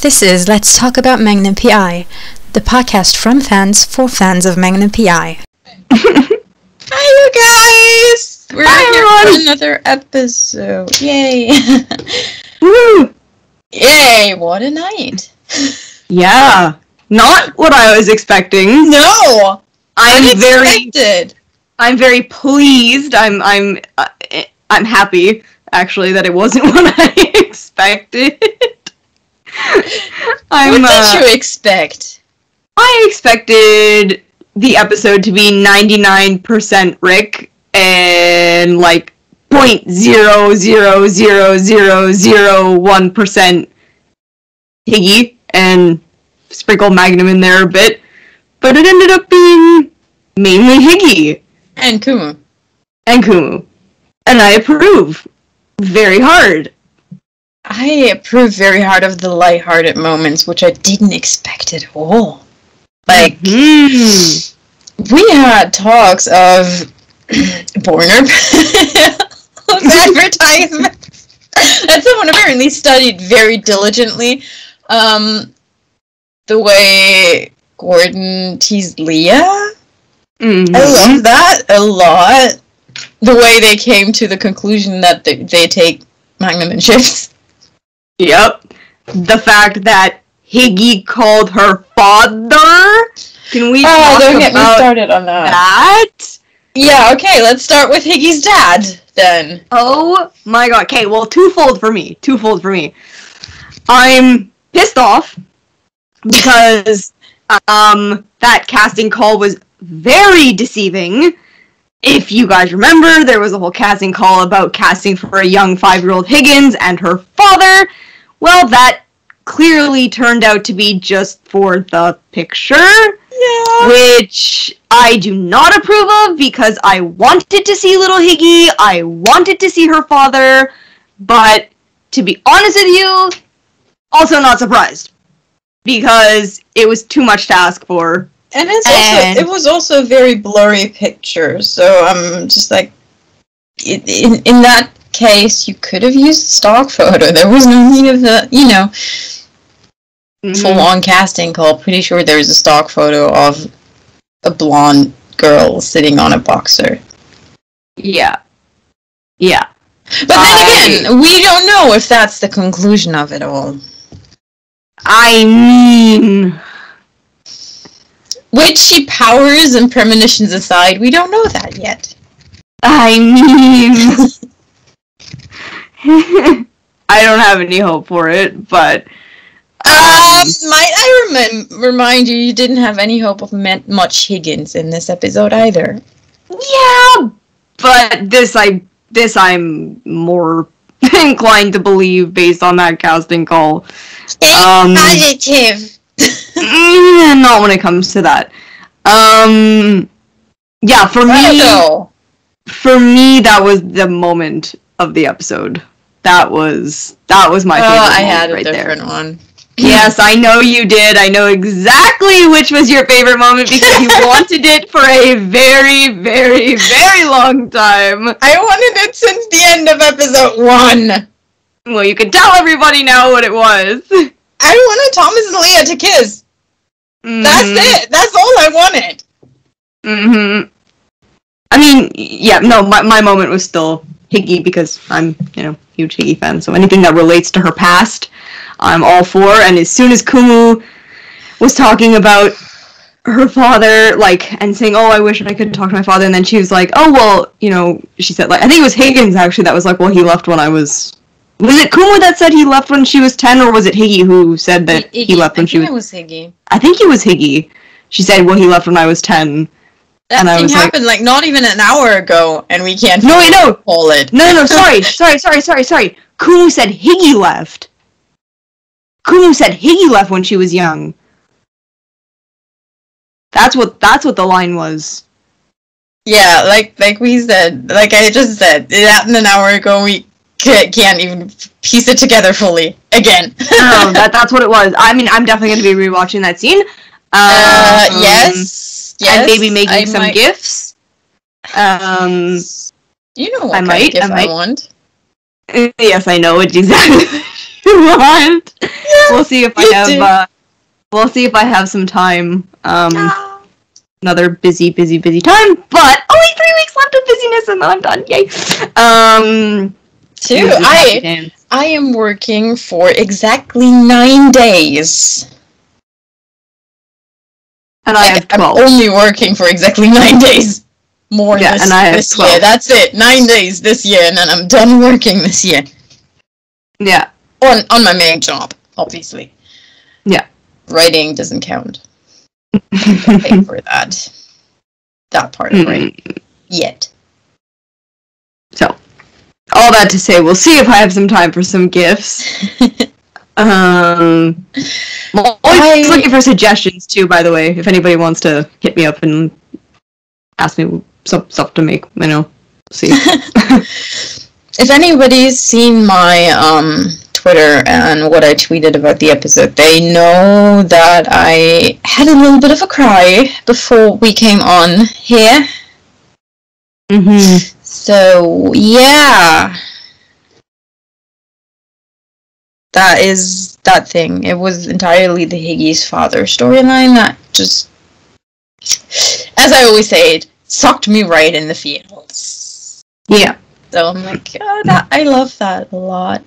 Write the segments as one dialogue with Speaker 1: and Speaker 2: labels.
Speaker 1: This is Let's Talk About Magnum P.I., the podcast from fans for fans of Magnum P.I.
Speaker 2: Hi, you guys! We're here for another episode. Yay!
Speaker 3: Woo!
Speaker 2: Yay! What a night!
Speaker 3: Yeah, not what I was expecting.
Speaker 2: No,
Speaker 3: I'm very pleased. I'm happy actually that it wasn't what I expected.
Speaker 2: What did you expect?
Speaker 3: I expected the episode to be 99% Rick and like 0.0000001% Higgy and sprinkle Magnum in there a bit, but it ended up being mainly Higgy
Speaker 2: and Kumu,
Speaker 3: and I approve very hard.
Speaker 2: I approve very hard of the lighthearted moments, which I didn't expect at all. Like, we had talks of Borner advertisements that someone apparently studied very diligently. The way Gordon teased Leah.
Speaker 3: Mm-hmm.
Speaker 2: I love that a lot. The way they came to the conclusion that they take Magnum in shifts.
Speaker 3: Yep. The fact that Higgy called her father. Can we talk
Speaker 2: don't get me
Speaker 3: about
Speaker 2: started on that? Yeah, okay, let's start with Higgy's dad, then.
Speaker 3: Oh my god. Okay, well, twofold for me. I'm pissed off because that casting call was very deceiving. If you guys remember, there was a whole casting call about casting for a young 5-year-old Higgins and her father. Well, that clearly turned out to be just for the picture. Yeah. Which I do not approve of because I wanted to see little Higgy. I wanted to see her father. But to be honest with you, also not surprised. Because it was too much to ask for.
Speaker 2: And it was also a very blurry picture, so I'm just like, in that case, you could have used a stock photo. There was no need of the, full-on casting call. Pretty sure there's a stock photo of a blonde girl sitting on a boxer.
Speaker 3: Yeah.
Speaker 2: But then again, we don't know if that's the conclusion of it all.
Speaker 3: I mean...
Speaker 2: Witchy powers and premonitions aside, we don't know that yet.
Speaker 3: I mean... I don't have any hope for it, but...
Speaker 2: might I remind you didn't have any hope of much Higgins in this episode either.
Speaker 3: Yeah, but this I'm more inclined to believe based on that casting call.
Speaker 2: Positive.
Speaker 3: Not when it comes to that. Yeah, for me, that was the moment of the episode. That was my favorite moment
Speaker 2: I had a
Speaker 3: different
Speaker 2: one.
Speaker 3: Yes, I know you did. I know exactly which was your favorite moment because you wanted it for a very, very, very long time.
Speaker 2: I wanted it since the end of episode 1.
Speaker 3: Well, you can tell everybody now what it was.
Speaker 2: I wanted Thomas and Leah to kiss. Mm-hmm. That's it. That's all I wanted.
Speaker 3: Mm-hmm. I mean, yeah, no, my moment was still Higgy because I'm, huge Higgy fan. So anything that relates to her past, I'm all for. And as soon as Kumu was talking about her father, and saying, "Oh, I wish I could talk to my father," and then she was like, "Oh, well, she said, I think it was Higgins actually that was like, well, he left when I was." Was it Kumu that said he left when she was 10, or was it Higgy who said that he left when she was...
Speaker 2: I think it was Higgy.
Speaker 3: I think it was Higgy. She said, well, he left when I was 10.
Speaker 2: That thing happened, not even an hour ago, and we can't...
Speaker 3: No,
Speaker 2: pull it.
Speaker 3: No, sorry. Kumu said Higgy left. Kumu said Higgy left when she was young. That's what the line was.
Speaker 2: Yeah, like we said, like I just said, it happened an hour ago, we can't even piece it together fully again.
Speaker 3: No, that's what it was. I mean, I'm definitely going to be rewatching that scene.
Speaker 2: Yes.
Speaker 3: And maybe making some GIFs.
Speaker 2: You know what kind of GIF I want.
Speaker 3: Yes, I know. It's exactly what you want. We'll see if I have. We'll see if I have some time. Another busy time, but only 3 weeks left of busyness, and then I'm done. Yay!
Speaker 2: I am working for exactly 9 days.
Speaker 3: And I have 12.
Speaker 2: I'm only working for exactly 9 days. More
Speaker 3: and I have
Speaker 2: this
Speaker 3: 12.
Speaker 2: year. That's it. 9 days this year, and then I'm done working this year.
Speaker 3: Yeah.
Speaker 2: On my main job, obviously.
Speaker 3: Yeah.
Speaker 2: Writing doesn't count. I pay for that. That part of writing. Yet.
Speaker 3: So, all that to say, we'll see if I have some time for some gifts. I'm always looking for suggestions too, by the way, if anybody wants to hit me up and ask me some stuff to make, see.
Speaker 2: If anybody's seen my Twitter and what I tweeted about the episode, they know that I had a little bit of a cry before we came on here. So, yeah. That is that thing. It was entirely the Higgy's father storyline that just, as I always say, it sucked me right in the feels.
Speaker 3: Yeah.
Speaker 2: So I'm like, I love that a lot.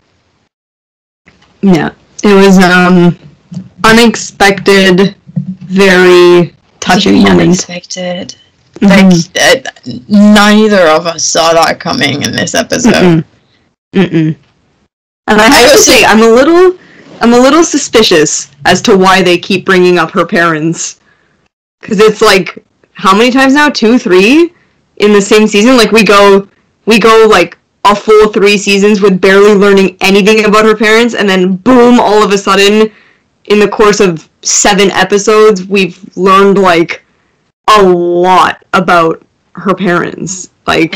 Speaker 3: Yeah. It was unexpected, very touching moment.
Speaker 2: Unexpected. Like, neither of us saw that coming in this episode.
Speaker 3: And I have to say, I'm a little suspicious as to why they keep bringing up her parents. Because it's like, how many times now? 2, 3? In the same season? Like, we go like, a full 3 seasons with barely learning anything about her parents, and then boom, all of a sudden, in the course of 7 episodes, we've learned, like, a lot about her parents. Like,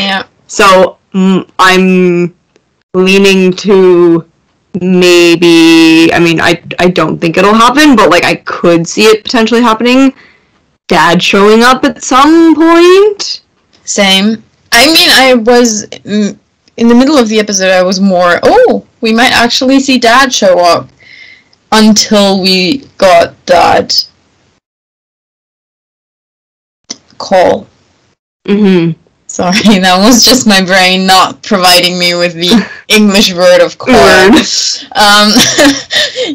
Speaker 3: so, I'm leaning to maybe, I don't think it'll happen, but, like, I could see it potentially happening. Dad showing up at some point.
Speaker 2: Same. I was, in the middle of the episode, I was more, we might actually see Dad show up, until we got that call. Sorry, that was just my brain not providing me with the English word of call.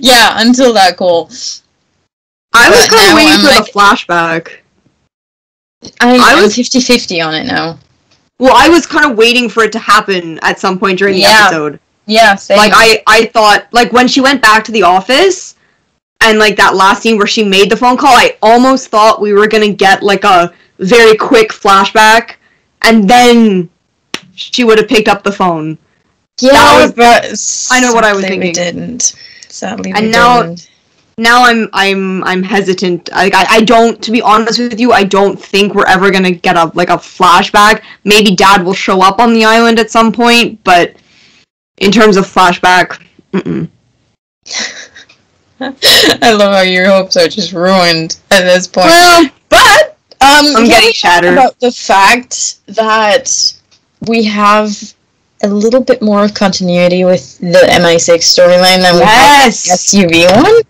Speaker 2: Yeah, until that call.
Speaker 3: I was kind of waiting for the flashback.
Speaker 2: I'm 50-50 on it now.
Speaker 3: Well, I was kind of waiting for it to happen at some point during the episode.
Speaker 2: Yeah, same.
Speaker 3: Like, I thought, like, when she went back to the office, and, like, that last scene where she made the phone call, I almost thought we were gonna get, like, a very quick flashback, and then she would have picked up the phone.
Speaker 2: Yeah, but
Speaker 3: I know what I was thinking.
Speaker 2: We didn't. Sadly, we
Speaker 3: didn't. Now I'm hesitant. I don't, to be honest with you, I don't think we're ever gonna get a flashback. Maybe Dad will show up on the island at some point, but in terms of flashback,
Speaker 2: I love how your hopes are just ruined at this point. Well, but
Speaker 3: I'm getting shattered
Speaker 2: about the fact that we have a little bit more of continuity with the MI6 storyline than we have the SUV one.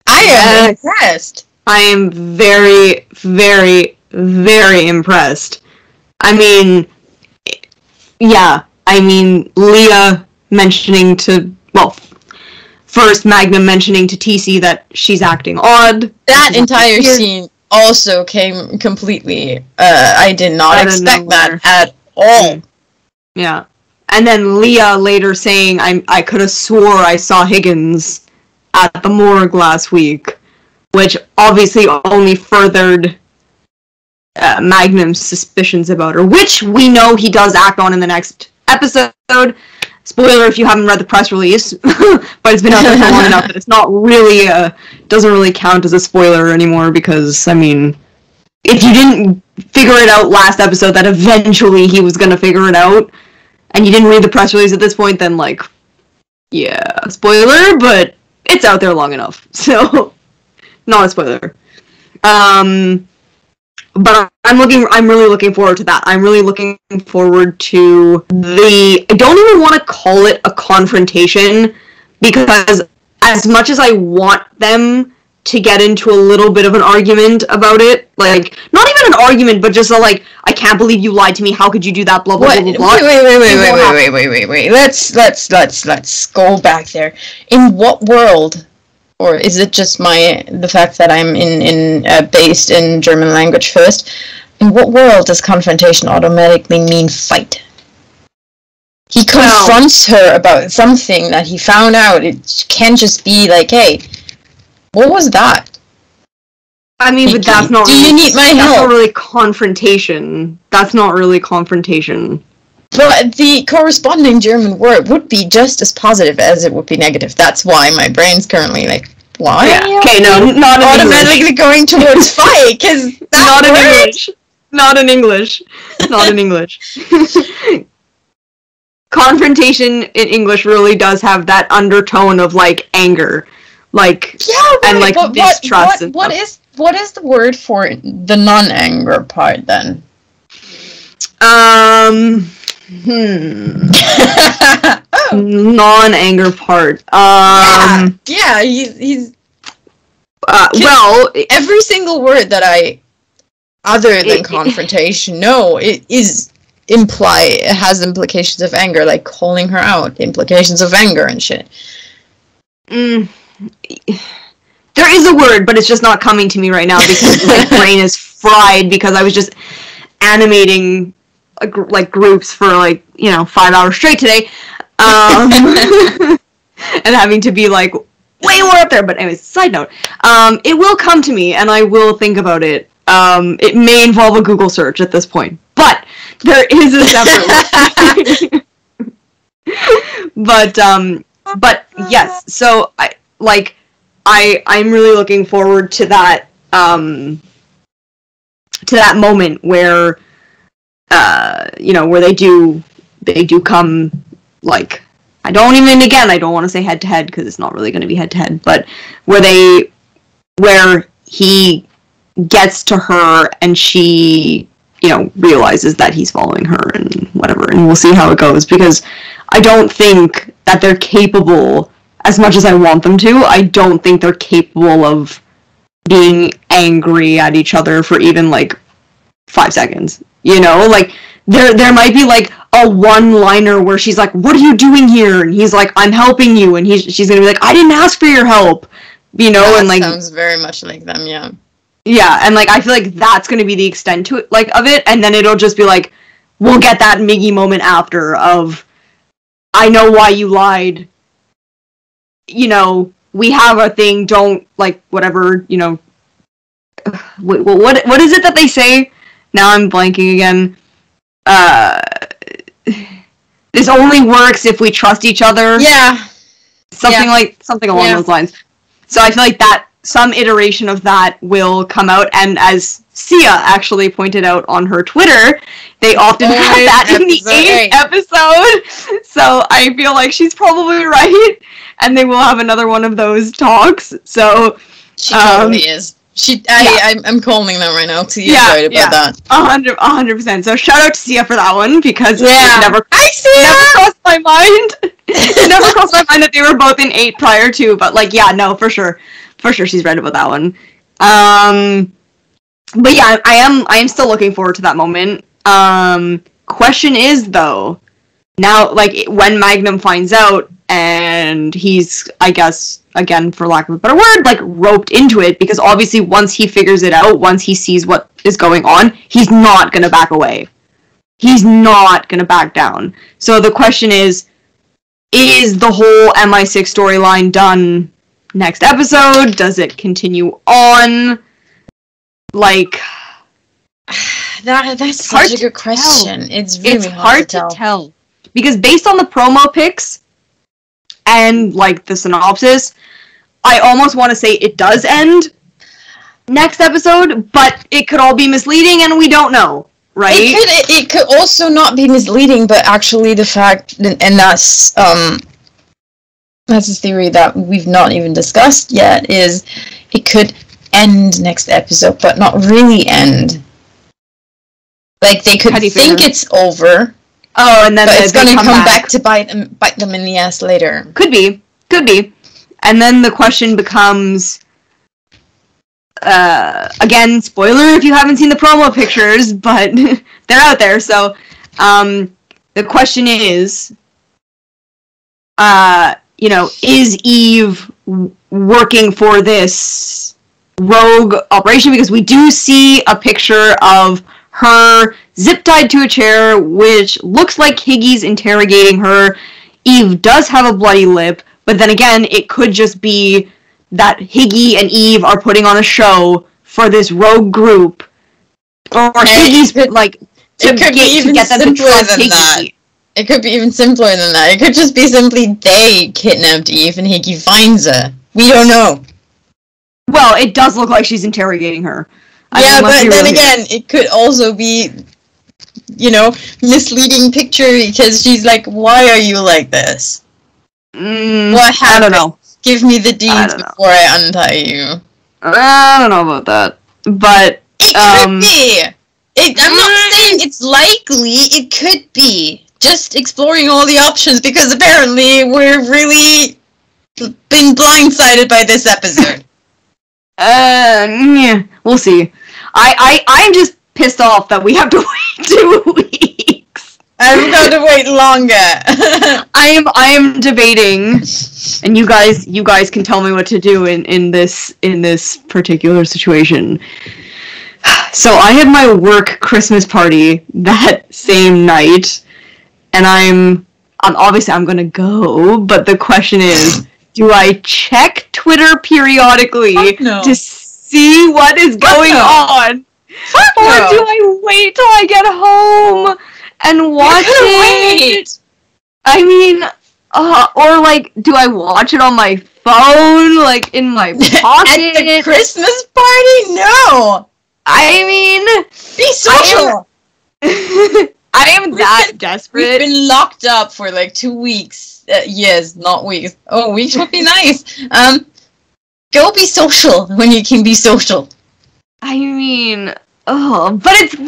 Speaker 2: I am impressed.
Speaker 3: I am very, very, very impressed. Leah mentioning to, first Magnum mentioning to TC that she's acting odd.
Speaker 2: That entire scene also came completely, I did not expect that at all.
Speaker 3: Yeah. And then Leah later saying, I could have swore I saw Higgins at the morgue last week, which obviously only furthered Magnum's suspicions about her, which we know he does act on in the next episode. Spoiler if you haven't read the press release, but it's been out there for long enough that it's not really doesn't really count as a spoiler anymore, because, if you didn't figure it out last episode that eventually he was gonna figure it out, and you didn't read the press release at this point, then, spoiler, but it's out there long enough, so not a spoiler. But I'm really looking forward to that. I'm really looking forward to I don't even want to call it a confrontation, because as much as I want them to get into a little bit of an argument about it, like, not even an argument, but just a, like, I can't believe you lied to me, how could you do that, blah, blah, blah, blah, blah.
Speaker 2: Wait. Let's go back there. In what world, or is it just the fact that I'm based in German language first, in what world does confrontation automatically mean fight? He confronts her about something that he found out. It can't just be like, hey, what was that?
Speaker 3: I mean, but that's not...
Speaker 2: Do you need my help?
Speaker 3: That's not really confrontation. That's not really confrontation.
Speaker 2: But the corresponding German word would be just as positive as it would be negative. That's why my brain's currently like, why?
Speaker 3: Yeah. Okay, no, not in
Speaker 2: automatically
Speaker 3: English.
Speaker 2: Going towards fight, because
Speaker 3: not in English. Not in English. Not in English. Confrontation in English really does have that undertone of, like, anger. Like, yeah, right, and, like, distrust.
Speaker 2: What is the word for the non-anger part, then?
Speaker 3: Non-anger part.
Speaker 2: Yeah, he's
Speaker 3: well,
Speaker 2: every single word that other than confrontation, it has implications of anger, like calling her out, implications of anger and shit.
Speaker 3: There is a word, but it's just not coming to me right now because my brain is fried because I was just animating like groups for 5 hours straight today, and having to be like way more up there. But anyways, side note, it will come to me and I will think about it. It may involve a Google search at this point, but there is a separate one. But yes, so I'm really looking forward to that moment where where they do come, like, I don't want to say head to head because it's not really going to be head to head, but where he gets to her and she realizes that he's following her and whatever, and we'll see how it goes, because I don't think that they're capable, as much as I want them to, I don't think they're capable of being angry at each other for even 5 seconds. Like, there might be a one-liner where she's like, "What are you doing here?" And he's like, "I'm helping you," and she's gonna be like, "I didn't ask for your help,"
Speaker 2: That sounds very much like them, yeah.
Speaker 3: Yeah, and I feel like that's gonna be the extent to it, of it, and then it'll just be we'll get that Miggy moment after of, I know why you lied. We have a thing, don't, whatever, what is it that they say? Now I'm blanking again. This only works if we trust each other.
Speaker 2: Yeah.
Speaker 3: Something along those lines. So I feel like that some iteration of that will come out, and as Sia actually pointed out on her Twitter, they often have that in the 8th episode. So I feel like she's probably right, and they will have another one of those talks. So
Speaker 2: she totally is. I'm calling them right now. Sia's right about that.
Speaker 3: 100%. So shout out to Sia for that one, because it never crossed my mind. It never crossed my mind that they were both in 8 prior to, but for sure. For sure she's right about that one. But yeah, I am still looking forward to that moment. Question is, though, now, when Magnum finds out, and he's, I guess, again, for lack of a better word, roped into it, because obviously once he figures it out, once he sees what is going on, he's not gonna back away. He's not gonna back down. So the question is the whole MI6 storyline done next episode? Does it continue on?
Speaker 2: That's such a good question. It's really
Speaker 3: hard to tell. Because based on the promo pics and the synopsis, I almost want to say it does end next episode, but it could all be misleading and we don't know, right?
Speaker 2: It could also not be misleading, but actually the fact, and that's a theory that we've not even discussed yet, is it could end next episode, but not really end. They could think it's over.
Speaker 3: Oh, and then
Speaker 2: but it's going to come back to bite them in the ass later.
Speaker 3: Could be. Could be. And then the question becomes, again, spoiler if you haven't seen the promo pictures, but they're out there. So, the question is, is Eve working for this rogue operation? Because we do see a picture of her zip-tied to a chair, which looks like Higgy's interrogating her. Eve does have a bloody lip, but then again, it could just be that Higgy and Eve are putting on a show for this rogue group. Or Higgy's, to get them to trust Higgy.
Speaker 2: It could be even simpler than that. It could just be simply they kidnapped Eve and Higgy finds her. We don't know.
Speaker 3: Well, it does look like she's interrogating her.
Speaker 2: But then again, it could also be, misleading picture because she's like, why are you like this? What happened?
Speaker 3: I don't know.
Speaker 2: Give me the deeds before I untie you.
Speaker 3: I don't know about that. But,
Speaker 2: it could be! I'm not saying it's likely, it could be. Just exploring all the options because apparently we're really been blindsided by this episode.
Speaker 3: Yeah, we'll see. I'm just pissed off that we have to wait 2 weeks.
Speaker 2: I'm going to wait longer.
Speaker 3: I am debating, and you guys can tell me what to do in this particular situation. So I had my work Christmas party that same night, and I'm obviously I'm gonna go, but the question is, do I check Twitter periodically to see what is going on? Or do I wait till I get home and watch it? Wait. I mean, or do I watch it on my phone, in my pocket?
Speaker 2: At the Christmas party? No!
Speaker 3: I mean...
Speaker 2: Be social!
Speaker 3: I am that desperate.
Speaker 2: We've been locked up for 2 weeks. Yes, not weeks. Oh, weeks would be nice. Go be social when you can be social.
Speaker 3: I mean, but it's
Speaker 2: At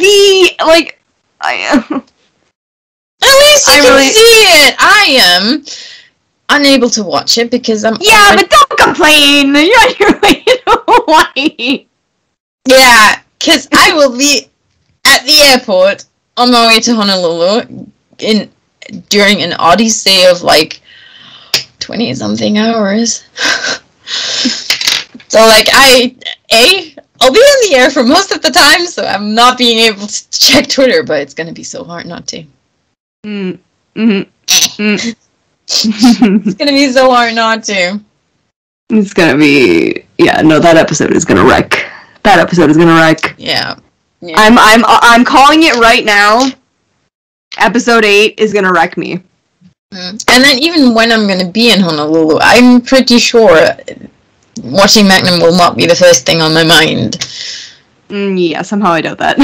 Speaker 2: least you can see it. I am unable to watch it because I'm...
Speaker 3: Yeah, but don't complain. You're on your way to Hawaii.
Speaker 2: Yeah, because I will be at the airport on my way to Honolulu during an odyssey of 20-something hours. So I'll be in the air for most of the time, so I'm not being able to check Twitter, but it's gonna be so hard not to. It's gonna be so hard not to.
Speaker 3: It's gonna be that episode is gonna wreck. That episode is gonna wreck.
Speaker 2: Yeah.
Speaker 3: I'm calling it right now. Episode 8 is gonna wreck me.
Speaker 2: And then even when I'm gonna be in Honolulu, I'm pretty sure watching Magnum will not be the first thing on my mind.
Speaker 3: Yeah, somehow I doubt that.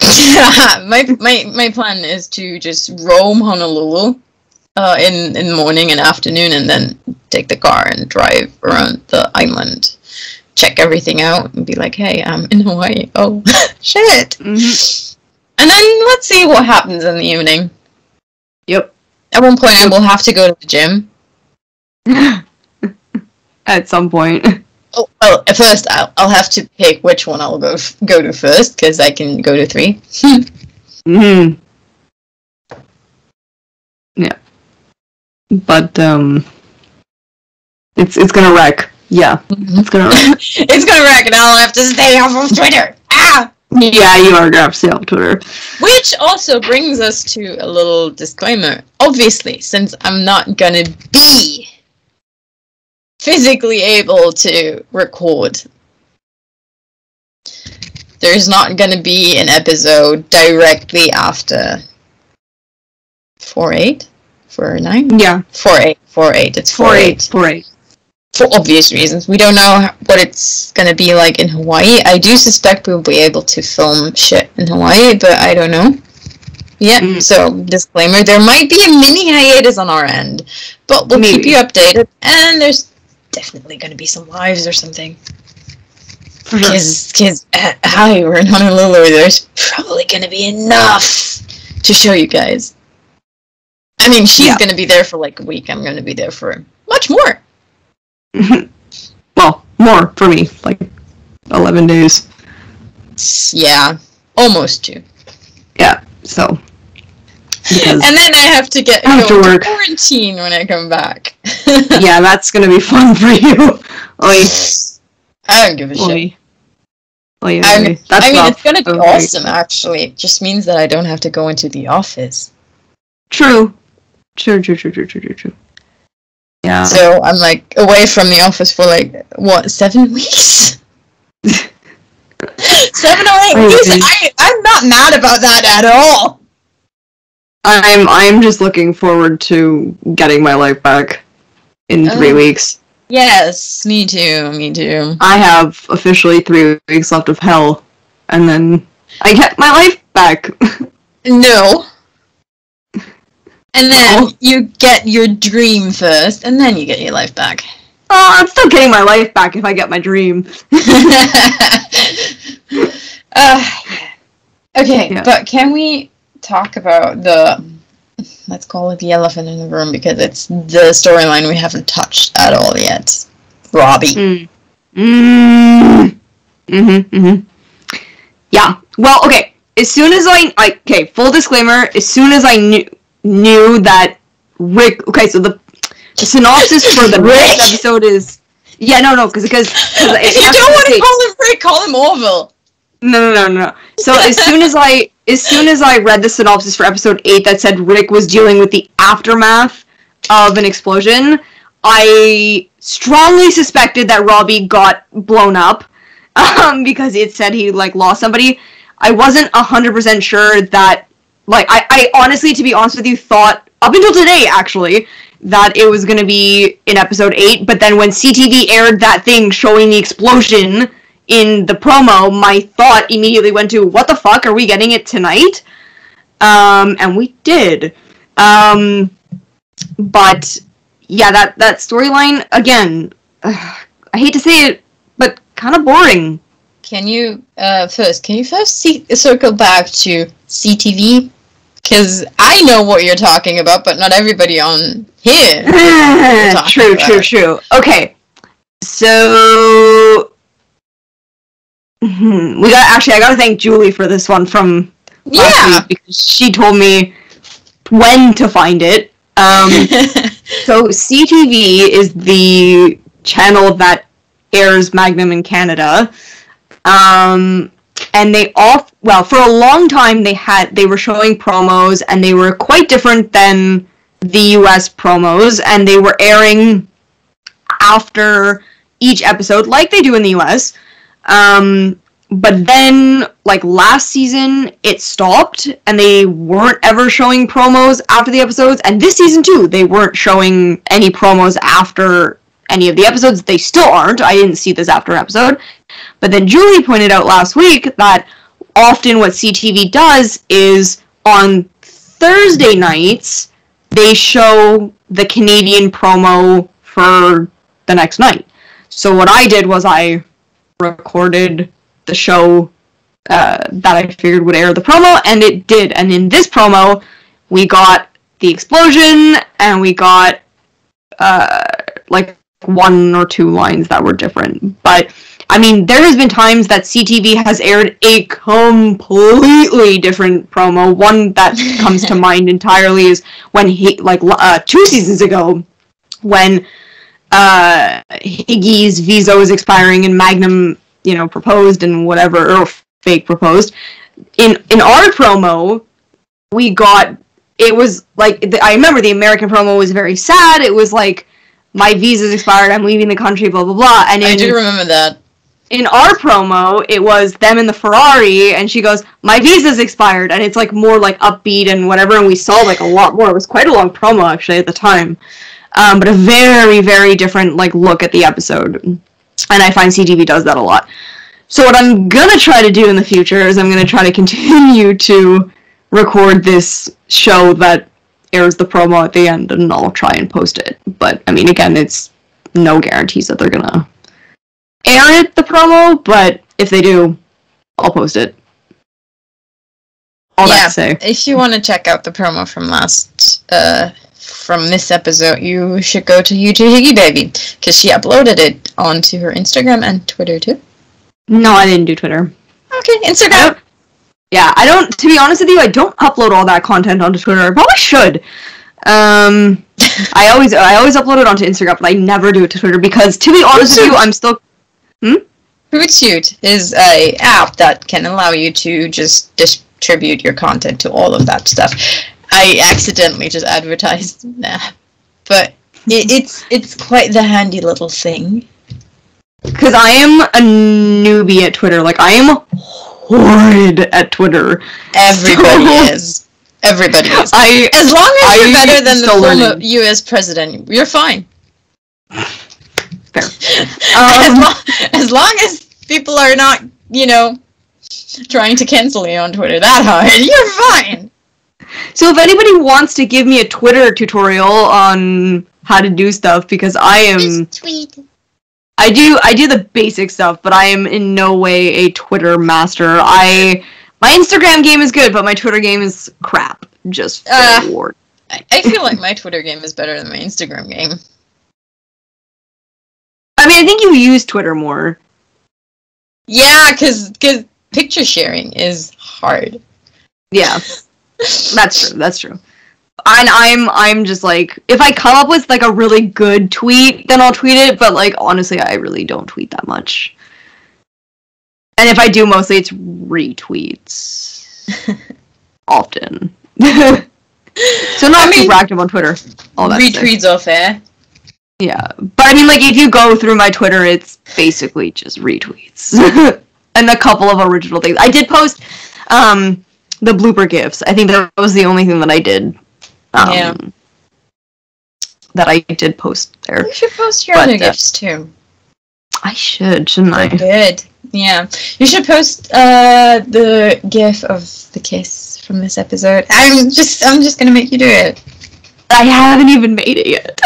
Speaker 2: Yeah, my plan is to just roam Honolulu in the morning and afternoon, and then take the car and drive around the island, check everything out, and be like, hey, I'm in Hawaii. Oh, shit. Mm-hmm. And then let's see what happens in the evening.
Speaker 3: Yep.
Speaker 2: At one point, I will have to go to the gym.
Speaker 3: At some point.
Speaker 2: Oh, well, at first, I'll have to pick which one I'll go to first, because I can go to 3.
Speaker 3: Mm-hmm. Yeah. But, it's gonna wreck. Yeah. Mm-hmm. It's gonna wreck.
Speaker 2: It's gonna wreck, and I'll have to stay off of Twitter. Ah!
Speaker 3: Yeah, you are gonna have to stay off Twitter.
Speaker 2: Which also brings us to a little disclaimer. Obviously, since I'm not gonna be physically able to record, there's not gonna be an episode directly after 4/8? 4/9?
Speaker 3: Yeah.
Speaker 2: 4/8. 4/8. It's 4/8.
Speaker 3: 4/8.
Speaker 2: For obvious reasons. We don't know what it's gonna be like in Hawaii. I do suspect we'll be able to film shit in Hawaii, but I don't know. Yeah, so disclaimer, there might be a mini hiatus on our end, but we'll keep you updated, and there's definitely gonna be some lives or something. Because hi, we're in Honolulu, there's probably gonna be enough to show you guys. I mean, she's gonna be there for a week, I'm gonna be there for much more.
Speaker 3: Well, more for me, like 11 days.
Speaker 2: Yeah, almost 2.
Speaker 3: Yeah, so.
Speaker 2: And then I have to go to quarantine when I come back.
Speaker 3: Yeah, that's gonna be fun for you. Oy.
Speaker 2: I don't give a shit.
Speaker 3: Oy,
Speaker 2: I mean, it's gonna be
Speaker 3: Okay.
Speaker 2: awesome, actually. It just means that I don't have to go into the office.
Speaker 3: True. Yeah.
Speaker 2: So I'm like away from the office for like, what, 7 weeks? 7 or 8 weeks? I'm not mad about that at all.
Speaker 3: I'm just looking forward to getting my life back in 3 weeks.
Speaker 2: Yes, me too.
Speaker 3: I have officially 3 weeks left of hell, and then I get my life back.
Speaker 2: No. And then you get your dream first, and then you get your life back.
Speaker 3: Oh, I'm still getting my life back if I get my dream.
Speaker 2: Okay, yeah. But can we talk about let's call it the elephant in the room, because it's the storyline we haven't touched at all yet. Robbie.
Speaker 3: Yeah. Well, okay. As soon as full disclaimer, as soon as I knew that Rick, okay, so the synopsis for the next episode is, because if
Speaker 2: you don't want to call him Rick, call him Orville.
Speaker 3: No. So as soon as I read the synopsis for episode 8 that said Rick was dealing with the aftermath of an explosion, I strongly suspected that Robbie got blown up, because it said he lost somebody. I wasn't 100% sure that, I honestly, to be honest with you, thought, up until today, actually, that it was going to be in episode 8, but then when CTV aired that thing showing the explosion in the promo, my thought immediately went to, what the fuck, are we getting it tonight? And we did. But, yeah, that storyline, again, I hate to say it, but kind of boring.
Speaker 2: Can you first circle back to CTV? Because I know what you're talking about, but not everybody on here. True.
Speaker 3: Okay, so I gotta thank Julie for this one from last week, because she told me when to find it. So CTV is the channel that airs Magnum in Canada. And for a long time they were showing promos, and they were quite different than the US promos, and they were airing after each episode like they do in the US. But then, last season, it stopped, and they weren't ever showing promos after the episodes, and this season too, they weren't showing any promos after any of the episodes. They still aren't. I didn't see this after an episode. But then Julie pointed out last week that often what CTV does is on Thursday nights, they show the Canadian promo for the next night. So what I did was I recorded the show that I figured would air the promo, and it did. And in this promo, we got the explosion, and we got 1 or 2 lines that were different. But I mean, there has been times that CTV has aired a completely different promo. One that comes to mind entirely is when 2 seasons ago, when Higgy's visa was expiring and Magnum, proposed and whatever, or fake proposed. In our promo, we got, it was I remember the American promo was very sad. It was my visa's expired, I'm leaving the country, blah, blah, blah. And I
Speaker 2: do remember that.
Speaker 3: In our promo, it was them in the Ferrari, and she goes, my visa's expired, and it's more upbeat and whatever, and we saw a lot more. It was quite a long promo, actually, at the time. But a very, very different look at the episode. And I find CTV does that a lot. So what I'm gonna try to do in the future is I'm gonna try to continue to record this show that airs the promo at the end, and I'll try and post it. But, I mean, again, it's no guarantees that they're gonna air it, the promo, but if they do, I'll post it. All that to say.
Speaker 2: If you want to check out the promo from last from this episode, you should go to YouTube Higgy Baby, because she uploaded it onto her Instagram and Twitter too.
Speaker 3: No, I didn't do Twitter.
Speaker 2: Okay, Instagram.
Speaker 3: Yeah, I don't, to be honest with you, I don't upload all that content onto Twitter. I probably should. I always upload it onto Instagram, but I never do it to Twitter because, to be honest with you, I'm still...
Speaker 2: Hootsuite is a app that can allow you to just distribute your content to all of that stuff. I accidentally just advertised that, but it's quite the handy little thing.
Speaker 3: Because I am a newbie at Twitter. Like, I am horrid at Twitter.
Speaker 2: Everybody is. Everybody is. As long as you're better than the former U.S. president, you're fine.
Speaker 3: Fair.
Speaker 2: As long as people are not, trying to cancel you on Twitter that hard, you're fine.
Speaker 3: So if anybody wants to give me a Twitter tutorial on how to do stuff, because I am...
Speaker 2: Just tweet.
Speaker 3: I do the basic stuff, but I am in no way a Twitter master. My Instagram game is good, but my Twitter game is crap. Just forward.
Speaker 2: I feel like my Twitter game is better than my Instagram game.
Speaker 3: I mean, I think you use Twitter more.
Speaker 2: Yeah, because picture sharing is hard.
Speaker 3: Yeah, that's true. And I'm just like, if I come up with like a really good tweet, then I'll tweet it. But like, honestly, I really don't tweet that much. And if I do, mostly it's retweets. Often. So not super active on Twitter. All that
Speaker 2: retweets are fair.
Speaker 3: Yeah, but I mean, like, if you go through my Twitter, it's basically just retweets. And a couple of original things. I did post the blooper GIFs. I think that was the only thing that I did. That I did post there.
Speaker 2: You should post your other GIFs, too.
Speaker 3: I shouldn't I?
Speaker 2: Good. Yeah. You should post the GIF of the kiss from this episode. I'm just gonna make you do it.
Speaker 3: I haven't even made it yet.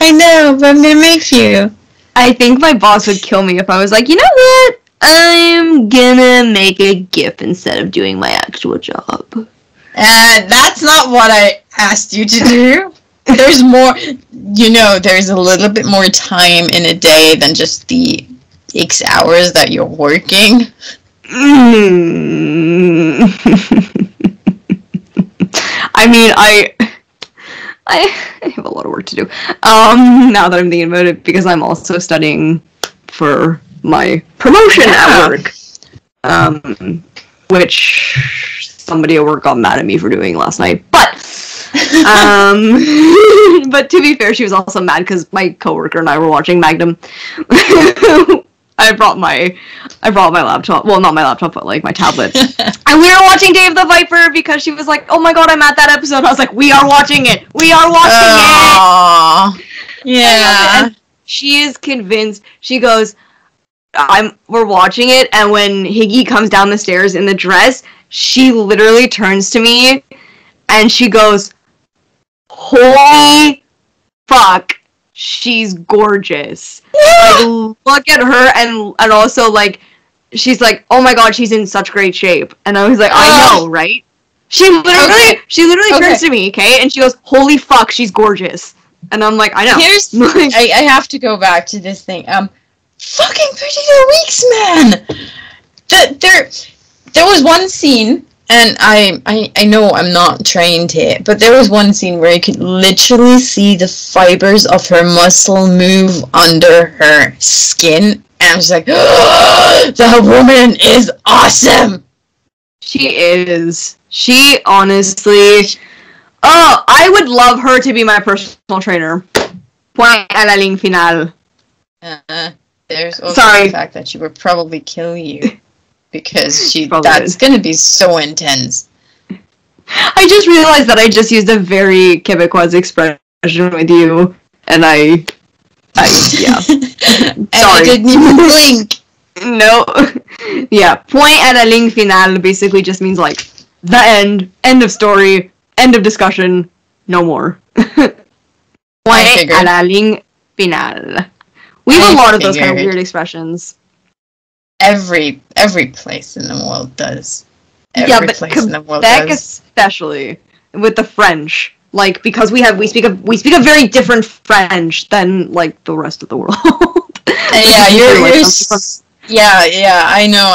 Speaker 2: I know, but I'm gonna make you.
Speaker 3: I think my boss would kill me if I was like, you know what? I'm gonna make a GIF instead of doing my actual job.
Speaker 2: That's not what I asked you to do. There's more, there's a little bit more time in a day than just the X hours that you're working.
Speaker 3: I mean, I have a lot of work to do. Now that I'm thinking about it, because I'm also studying for my promotion at work. Which somebody at work got mad at me for doing last night. But but to be fair, she was also mad because my coworker and I were watching Magnum. I brought my laptop. Well, not my laptop, but like my tablet. And we were watching Dave the Viper because she was like, "Oh my god, I'm at that episode." I was like, "We are watching it. We are watching it."
Speaker 2: Yeah.
Speaker 3: And she is convinced. She goes, we're watching it, and when Higgy comes down the stairs in the dress, she literally turns to me and she goes, "Holy fuck, she's gorgeous." Like, look at her, and also, like, she's like, "Oh my god, she's in such great shape." And I was like, I know, right? She literally turns to me, okay, and she goes, "Holy fuck, she's gorgeous." And I'm like, I know.
Speaker 2: I have to go back to this thing. Fucking Pretty Little Weeks, man! There was one scene, and I know I'm not trained here, but there was one scene where you could literally see the fibers of her muscle move under her skin, and I'm just like, oh, the woman is awesome!
Speaker 3: She is. She honestly... Oh, I would love her to be my personal trainer. Point a la ligne finale.
Speaker 2: There's also the fact that she would probably kill you. Because that's going to be so intense.
Speaker 3: I just realized that I just used a very Quebecois expression with you. And yeah.
Speaker 2: And I didn't even blink.
Speaker 3: No. Yeah, point a la ligne finale basically just means like, the end of story, end of discussion, no more. Point a la ligne finale. We have a lot of those kind of weird expressions.
Speaker 2: Every place in the world does.
Speaker 3: Every place in the world does. Especially with the French. like, because we speak a very different French than like the rest of the world.
Speaker 2: Yeah, yeah, I know.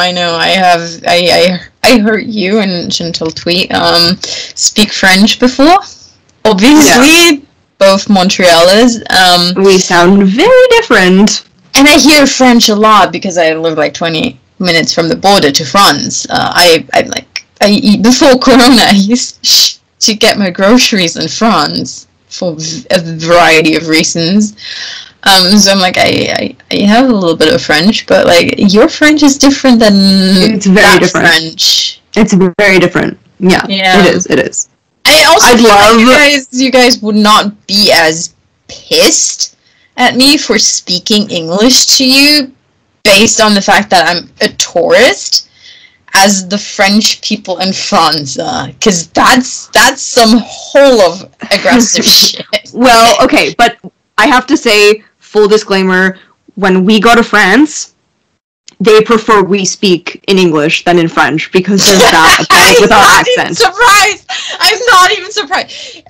Speaker 2: I heard you and Chantal tweet speak French before. Obviously, both Montrealers.
Speaker 3: We sound very different.
Speaker 2: And I hear French a lot because I live like 20 minutes from the border to France. Before Corona, I used to get my groceries in France for a variety of reasons. So I'm like, I have a little bit of French, but like your French is different than
Speaker 3: it's very different.
Speaker 2: French.
Speaker 3: It's very different. Yeah. It is.
Speaker 2: I'd love you guys would not be as pissed at me for speaking English to you based on the fact that I'm a tourist as the French people in France, because that's some whole of aggressive shit.
Speaker 3: Well, okay, but I have to say, full disclaimer, when we go to France, they prefer we speak in English than in French because there's that without accent.
Speaker 2: I'm not even surprised.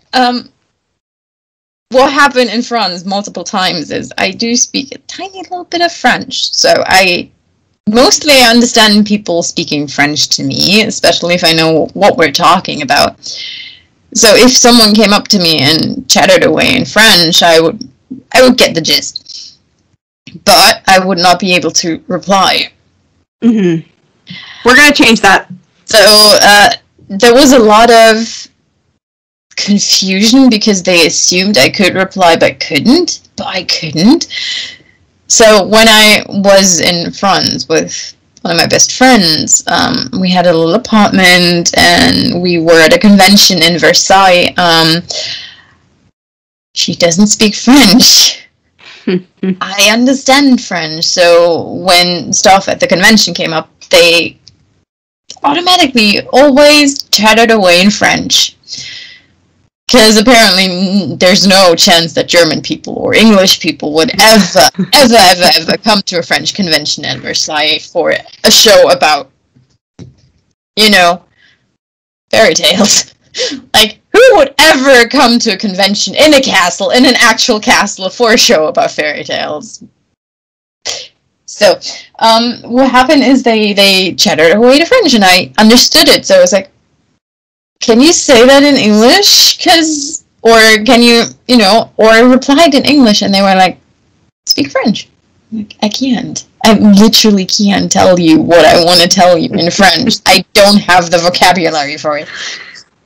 Speaker 2: What happened in France multiple times is I do speak a tiny little bit of French, so I mostly understand people speaking French to me, especially if I know what we're talking about. So if someone came up to me and chattered away in French, I would get the gist. But I would not be able to reply.
Speaker 3: Mm-hmm. We're going to change that.
Speaker 2: So there was a lot of confusion because they assumed I could reply but I couldn't. So when I was in France with one of my best friends, we had a little apartment and we were at a convention in Versailles. She doesn't speak French. I understand French, so when stuff at the convention came up, they automatically always chatted away in French. Because apparently there's no chance that German people or English people would ever come to a French convention at Versailles for a show about, fairy tales. Like, who would ever come to a convention in a castle, in an actual castle, for a show about fairy tales? So, what happened is they chattered away to French, and I understood it, so I was like, can you say that in English? Or can you, or I replied in English, and they were like, speak French. I'm like, I can't. I literally can't tell you what I want to tell you in French. I don't have the vocabulary for it.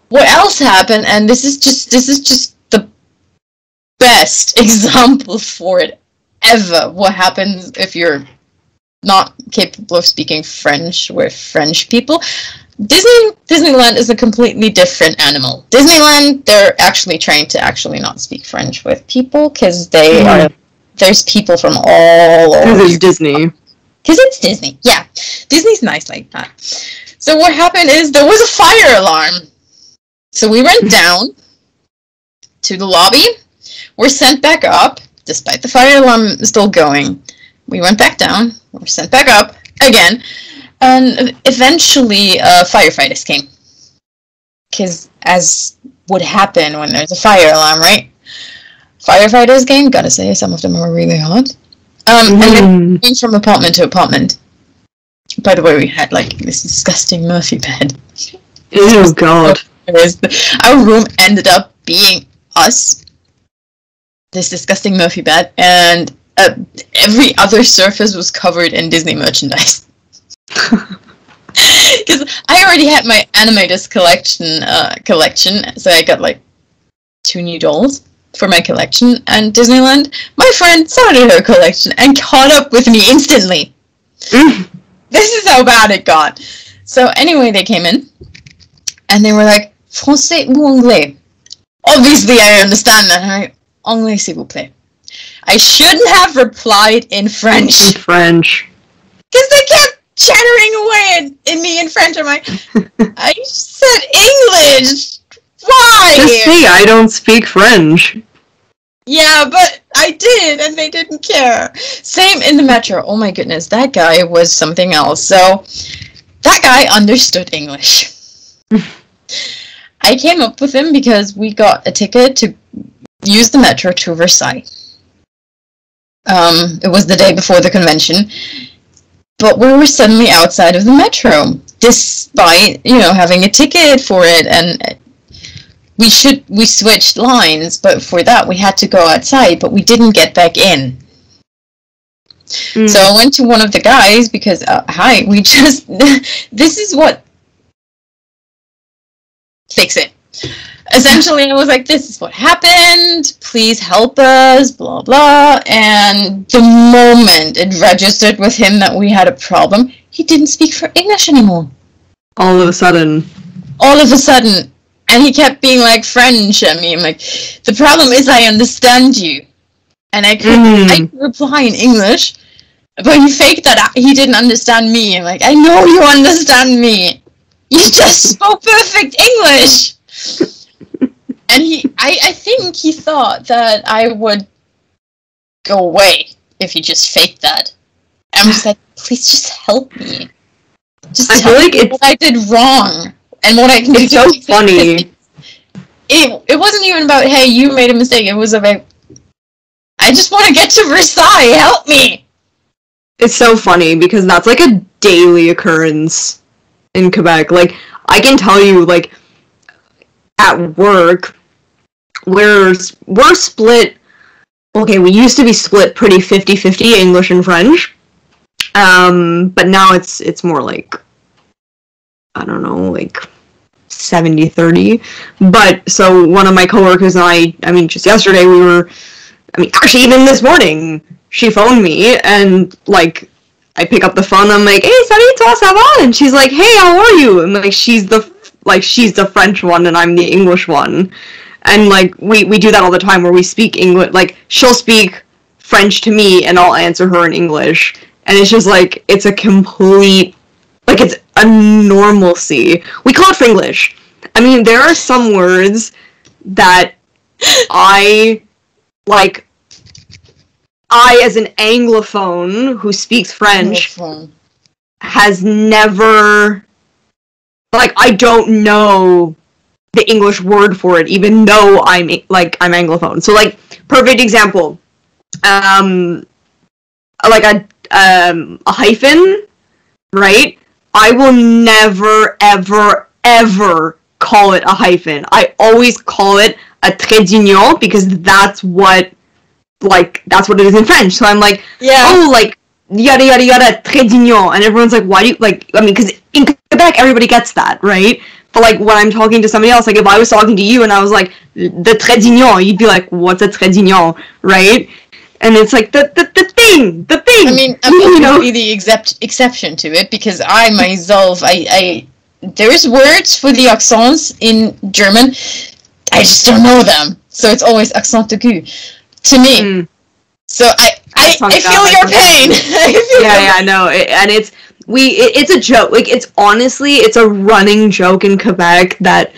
Speaker 2: What else happened, and this is just the best example for it ever, what happens if you're not capable of speaking French with French people. Disneyland is a completely different animal. Disneyland, they're actually trained to actually not speak French with people, because there's people from all over.
Speaker 3: Because it's Disney.
Speaker 2: Because it's Disney, yeah. Disney's nice like that. So what happened is there was a fire alarm. So we went down to the lobby. We're sent back up, despite the fire alarm still going. We went back down. We're sent back up again. And eventually, firefighters came. Because as would happen when there's a fire alarm, right? Firefighters came. Gotta say, some of them are really hot. And they changed from apartment to apartment. By the way, we had like this disgusting Murphy bed.
Speaker 3: Oh God.
Speaker 2: Our room ended up being us. This disgusting Murphy bed, and every other surface was covered in Disney merchandise. Because I already had my Animators collection, so I got like 2 new dolls for my collection, and Disneyland, my friend started her collection and caught up with me instantly. This is how bad it got. So anyway, they came in, and they were like, Français ou anglais? Obviously, I understand that. Right? Anglais, s'il vous plaît. I shouldn't have replied in French. Because they kept chattering away at me in French. I'm like, I said English. Why?
Speaker 3: Just say I don't speak French.
Speaker 2: Yeah, but I did, and they didn't care. Same in the metro. Oh my goodness, that guy was something else. So, that guy understood English. I came up with him because we got a ticket to use the metro to Versailles. It was the day before the convention, but we were suddenly outside of the metro, despite, having a ticket for it, and we switched lines, but for that we had to go outside, but we didn't get back in. So I went to one of the guys because, this is what, fix it. Essentially, I was like, this is what happened, please help us, blah, blah, and the moment it registered with him that we had a problem, he didn't speak for English anymore.
Speaker 3: All of a sudden. And he kept being like French at me. I'm like, the problem is I understand you. And I could reply in English, but he faked that he didn't understand me. I'm like, I know you understand me. You just spoke perfect English. And I think he thought that I would go away if he just faked that. I'm just like, please just help me. Just tell me what I did wrong and what I can do. It's so funny.
Speaker 2: It wasn't even about, hey, you made a mistake. It was about, I just want to get to Versailles. Help me.
Speaker 3: It's so funny because that's like a daily occurrence in Quebec. Like, I can tell you, like, at work, we're split. Okay, we used to be split pretty 50-50 English and French. But now it's more like, I don't know, like 70-30. But so one of my coworkers and I mean, just yesterday actually even this morning, she phoned me and like, I pick up the phone, I'm like, hey, salut, toi, ça va? And she's like, hey, how are you? And like, she's the French one and I'm the English one. And like, we do that all the time where we speak English, like, she'll speak French to me and I'll answer her in English. And it's just like, it's a complete, like, it's a normalcy. We call it Fringlish. I mean, there are some words that I, as an Anglophone who speaks French, has never, like, I don't know the English word for it, even though I'm Anglophone. So, like, perfect example, like a hyphen, right? I will never, ever, ever call it a hyphen. I always call it a trait d'union because that's what it is in French. So I'm like, oh, like, yada, yada, yada, trait d'union. And everyone's like, why do you, like, I mean, because in Quebec, everybody gets that, right? But, like, when I'm talking to somebody else, like, if I was talking to you and I was like, the trait d'union, you'd be like, what's a trait d'union, right? And it's like, the thing! I
Speaker 2: mean, I'm obviously the exception to it, because I myself, there's words for the accents in German, I just don't know them. So it's always accent aigu to me. So I feel your pain.
Speaker 3: I know. And it's a joke. Like, it's honestly, it's a running joke in Quebec that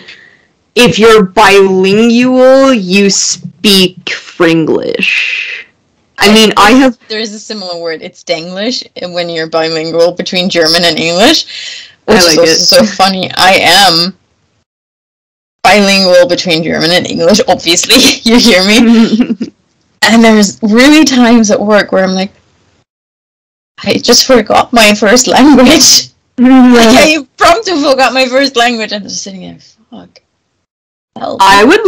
Speaker 3: if you're bilingual, you speak Fringlish. I mean,
Speaker 2: there's a similar word. It's Denglish when you're bilingual between German and English, which is also so funny. I am bilingual between German and English, obviously. You hear me? And there's really times at work where I'm like, I just forgot my first language. Like, I promptly forgot my first language. I'm just sitting there, fuck. Help.
Speaker 3: I would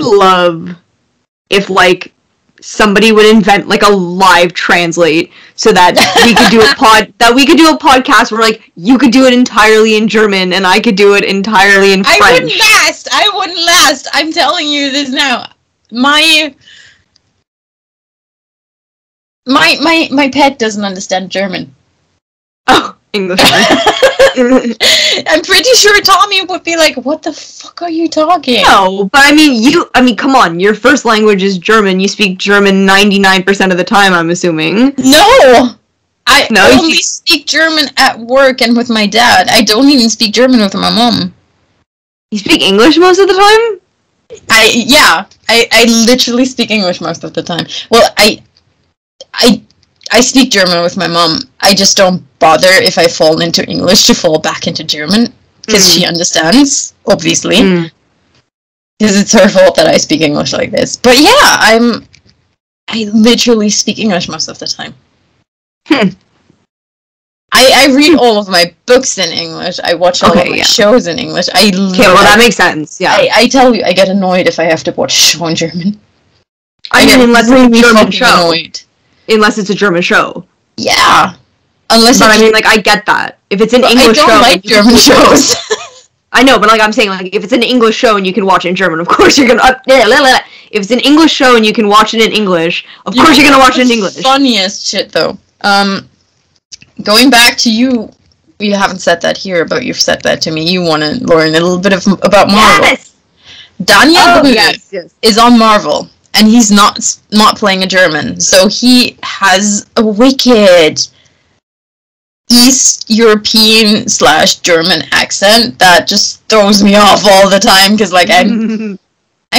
Speaker 3: love if, like, somebody would invent, like, a live translate so that we could do a podcast where, like, you could do it entirely in German and I could do it entirely in French.
Speaker 2: I wouldn't last. I'm telling you this now. My pet doesn't understand German.
Speaker 3: Oh, English.
Speaker 2: I'm pretty sure Tommy would be like, what the fuck are you talking?
Speaker 3: No, but I mean, come on, your first language is German. You speak German 99% of the time, I'm assuming.
Speaker 2: No! I only speak German at work and with my dad. I don't even speak German with my mom.
Speaker 3: You speak English most of the time?
Speaker 2: I literally speak English most of the time. Well, I speak German with my mom. I just don't bother if I fall into English to fall back into German. because she understands, obviously. Because it's her fault that I speak English like this. But yeah, I literally speak English most of the time. I read all of my books in English. I watch all of my shows in English.
Speaker 3: Okay, well that makes sense, yeah.
Speaker 2: I tell you, I get annoyed if I have to watch a show in German.
Speaker 3: I mean, unless it's a German show. Unless it's a German show.
Speaker 2: Yeah.
Speaker 3: But I mean, like, I get that. If it's an English show... I don't
Speaker 2: like German shows.
Speaker 3: I know, but like I'm saying, like if it's an English show and you can watch it in German, of course you're gonna. If it's an English show and you can watch it in English, of course you're gonna watch it in English.
Speaker 2: Funniest shit though. Going back to you, you haven't said that here, but you've said that to me. You want to learn a little bit about Marvel.
Speaker 3: Yes.
Speaker 2: Daniel is on Marvel, and he's not playing a German, so he has a wicked East European / German accent that just throws me off all the time, because like I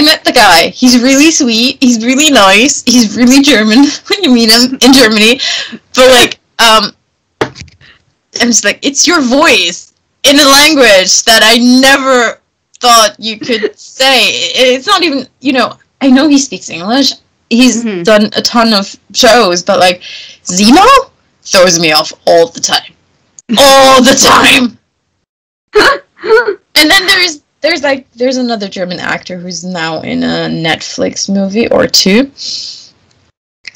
Speaker 2: met the guy. He's really sweet. He's really nice. He's really German when you meet him in Germany. But like, I'm just like, it's your voice in a language that I never thought you could say. It's not even, I know he speaks English. He's done a ton of shows, but like, Zemo throws me off all the time. All the time! And then there's another German actor who's now in a Netflix movie or two.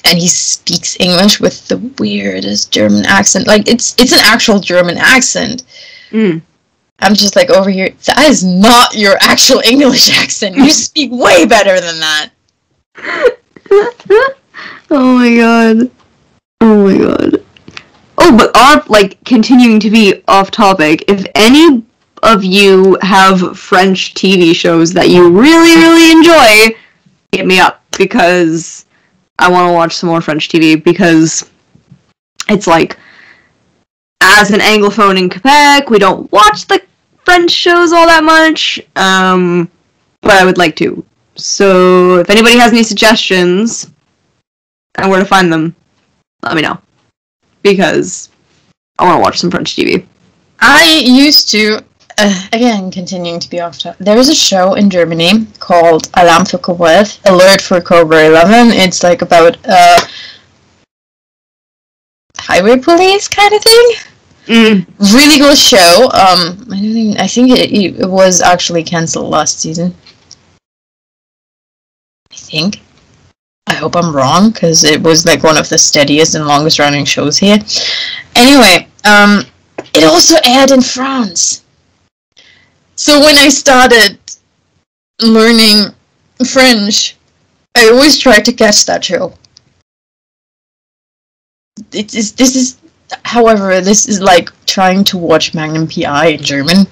Speaker 2: And he speaks English with the weirdest German accent. Like, it's an actual German accent. I'm just like, over here, that is not your actual English accent. You speak way better than that.
Speaker 3: Oh my god. Oh, but continuing to be off topic, if any of you have French TV shows that you really, really enjoy, hit me up, because I want to watch some more French TV, because it's like, as an Anglophone in Quebec, we don't watch the French shows all that much, but I would like to. So, if anybody has any suggestions, and where to find them, let me know. Because I want to watch some French TV.
Speaker 2: I used to, again, continuing to be off topic, there was a show in Germany called Alarm für Cobra 11, Alert for Cobra 11. It's like about highway police kind of thing. Really good show. I think it was actually cancelled last season. I think. I hope I'm wrong, because it was like one of the steadiest and longest running shows here. Anyway, it also aired in France. So when I started learning French, I always tried to catch that show. However, this is like trying to watch Magnum PI in German.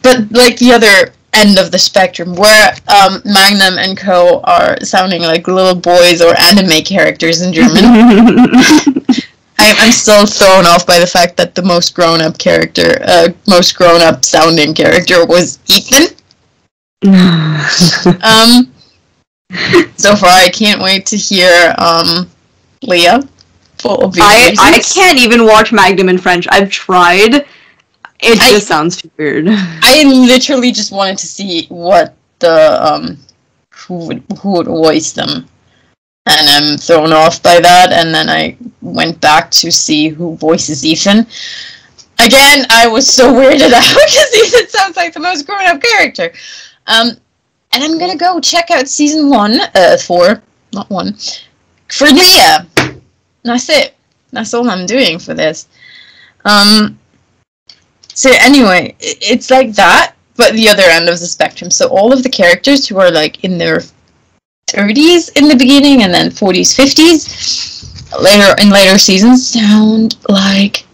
Speaker 2: But like the other end of the spectrum, where Magnum and co are sounding like little boys or anime characters in German. I'm still thrown off by the fact that the most grown-up sounding character was Ethan. So far, I can't wait to hear Leah. For obvious reasons.
Speaker 3: I can't even watch Magnum in French. I've tried. It just sounds too weird.
Speaker 2: I literally just wanted to see what the who would voice them, and I'm thrown off by that. And then I went back to see who voices Ethan. Again, I was so weirded out because Ethan sounds like the most grown-up character. And I'm gonna go check out season 4, not 1, for Leah. That's it. That's all I'm doing for this. So anyway, it's like that, but the other end of the spectrum. So all of the characters who are like in their 30s in the beginning and then 40s, 50s, later seasons sound like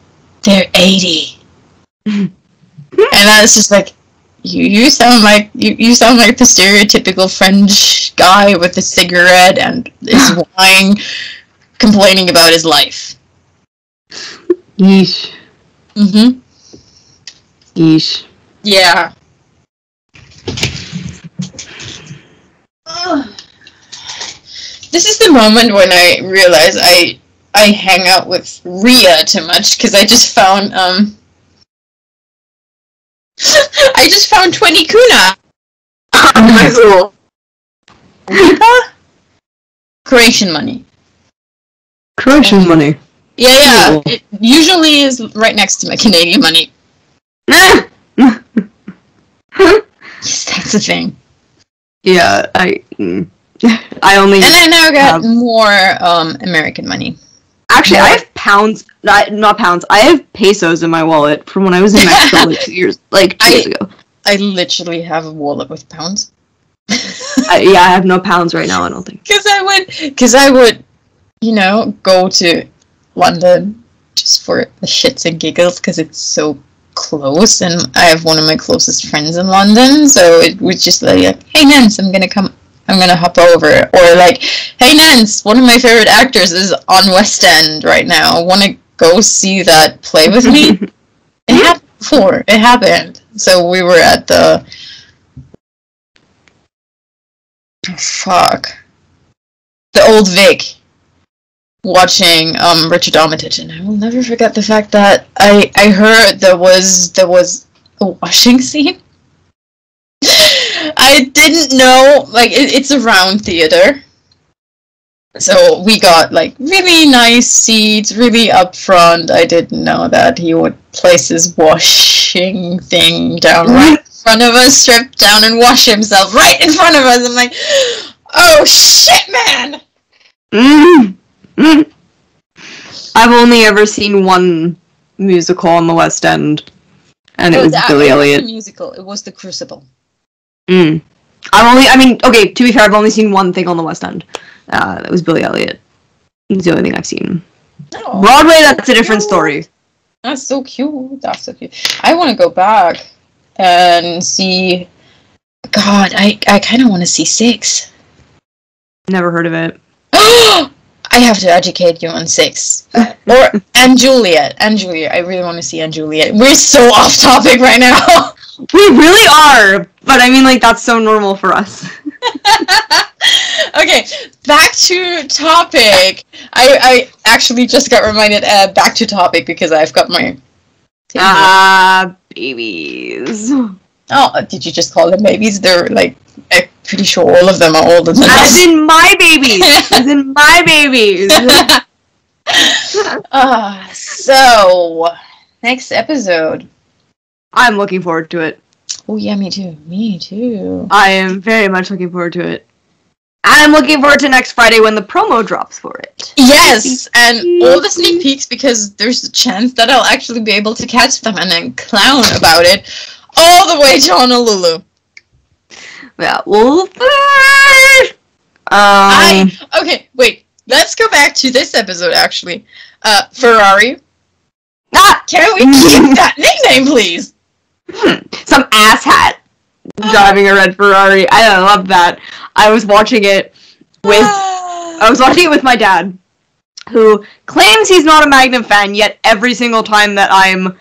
Speaker 2: they're 80. And that's just like, you sound like the stereotypical French guy with a cigarette and is whining, complaining about his life.
Speaker 3: Yeesh. Yeesh.
Speaker 2: Yeah. This is the moment when I realize I hang out with Rhea too much, because I just found I just found 20 kuna.
Speaker 3: Nice little.
Speaker 2: Croatian money.
Speaker 3: Croatian money.
Speaker 2: Yeah. It usually is right next to my Canadian money. Yes, that's the thing.
Speaker 3: Yeah, I only.
Speaker 2: And I now got more American money.
Speaker 3: Actually, I have pounds. Not pounds. I have pesos in my wallet from when I was in Mexico like 2 years ago.
Speaker 2: I literally have a wallet with pounds.
Speaker 3: Yeah, I have no pounds right now. I don't think.
Speaker 2: Because I would, go to London just for the shits and giggles because it's so close, and I have one of my closest friends in London, so it would just like, hey Nance, I'm gonna hop over, or like, hey Nance, one of my favorite actors is on West End right now, wanna go see that play with me? It happened before, it happened. So we were at the Old Vic watching Richard Armitage, and I will never forget the fact that I heard there was a washing scene. I didn't know, like, it's a round theater, so we got like really nice seats, really up front. I didn't know that he would place his washing thing down right in front of us, strip down and wash himself right in front of us. I'm like, oh shit, man.
Speaker 3: I've only ever seen one musical on the West End, and it was Billy Elliot.
Speaker 2: It was a musical. It was The Crucible.
Speaker 3: To be fair, I've only seen one thing on the West End. That was Billy Elliot. It's the only thing I've seen. Oh, Broadway, that's a different story.
Speaker 2: That's so cute. That's so cute. I want to go back and see... God, I kind of want to see Six.
Speaker 3: Never heard of it.
Speaker 2: I have to educate you on Six. And Juliet. I really want to see Anne Juliet. We're so off topic right now.
Speaker 3: We really are. But I mean, like, that's so normal for us.
Speaker 2: Okay, back to topic. I actually just got reminded, back to topic, because I've got my...
Speaker 3: babies.
Speaker 2: Oh, did you just call them babies? They're, like, I'm pretty sure all of them are older than us.
Speaker 3: As in my babies! As in my babies!
Speaker 2: So, next episode.
Speaker 3: I'm looking forward to it.
Speaker 2: Oh yeah, me too.
Speaker 3: I am very much looking forward to it. And I'm looking forward to next Friday when the promo drops for it.
Speaker 2: Yes, and all the sneak peeks, because there's a chance that I'll actually be able to catch them and then clown about it all the way to Honolulu.
Speaker 3: Yeah, well...
Speaker 2: Okay, wait. Let's go back to this episode, actually. Ferrari. Can we keep that nickname, please?
Speaker 3: Some asshat driving a red Ferrari. I love that. I was watching it with my dad, who claims he's not a Magnum fan, yet every single time that I'm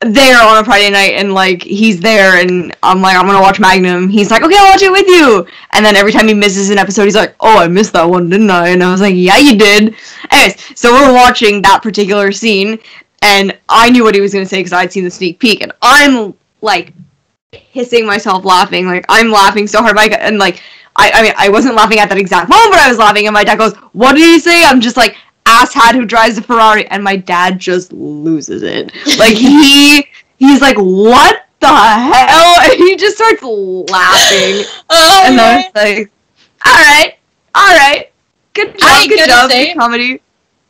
Speaker 3: there on a Friday night and, like, he's there and I'm like, I'm gonna watch Magnum, he's like, okay, I'll watch it with you. And then every time he misses an episode, he's like, oh, I missed that one, didn't I? And I was like, yeah, you did. Anyways, so we're watching that particular scene, and I knew what he was gonna say because I'd seen the sneak peek, and I'm, like, pissing myself laughing. Like, I'm laughing so hard, and, like, I mean, I wasn't laughing at that exact moment, but I was laughing, and my dad goes, what did he say? I'm just like, asshat who drives a Ferrari, and my dad just loses it. Like, he's like, what the hell? And he just starts laughing. Oh, and I was like, alright, good job, good comedy.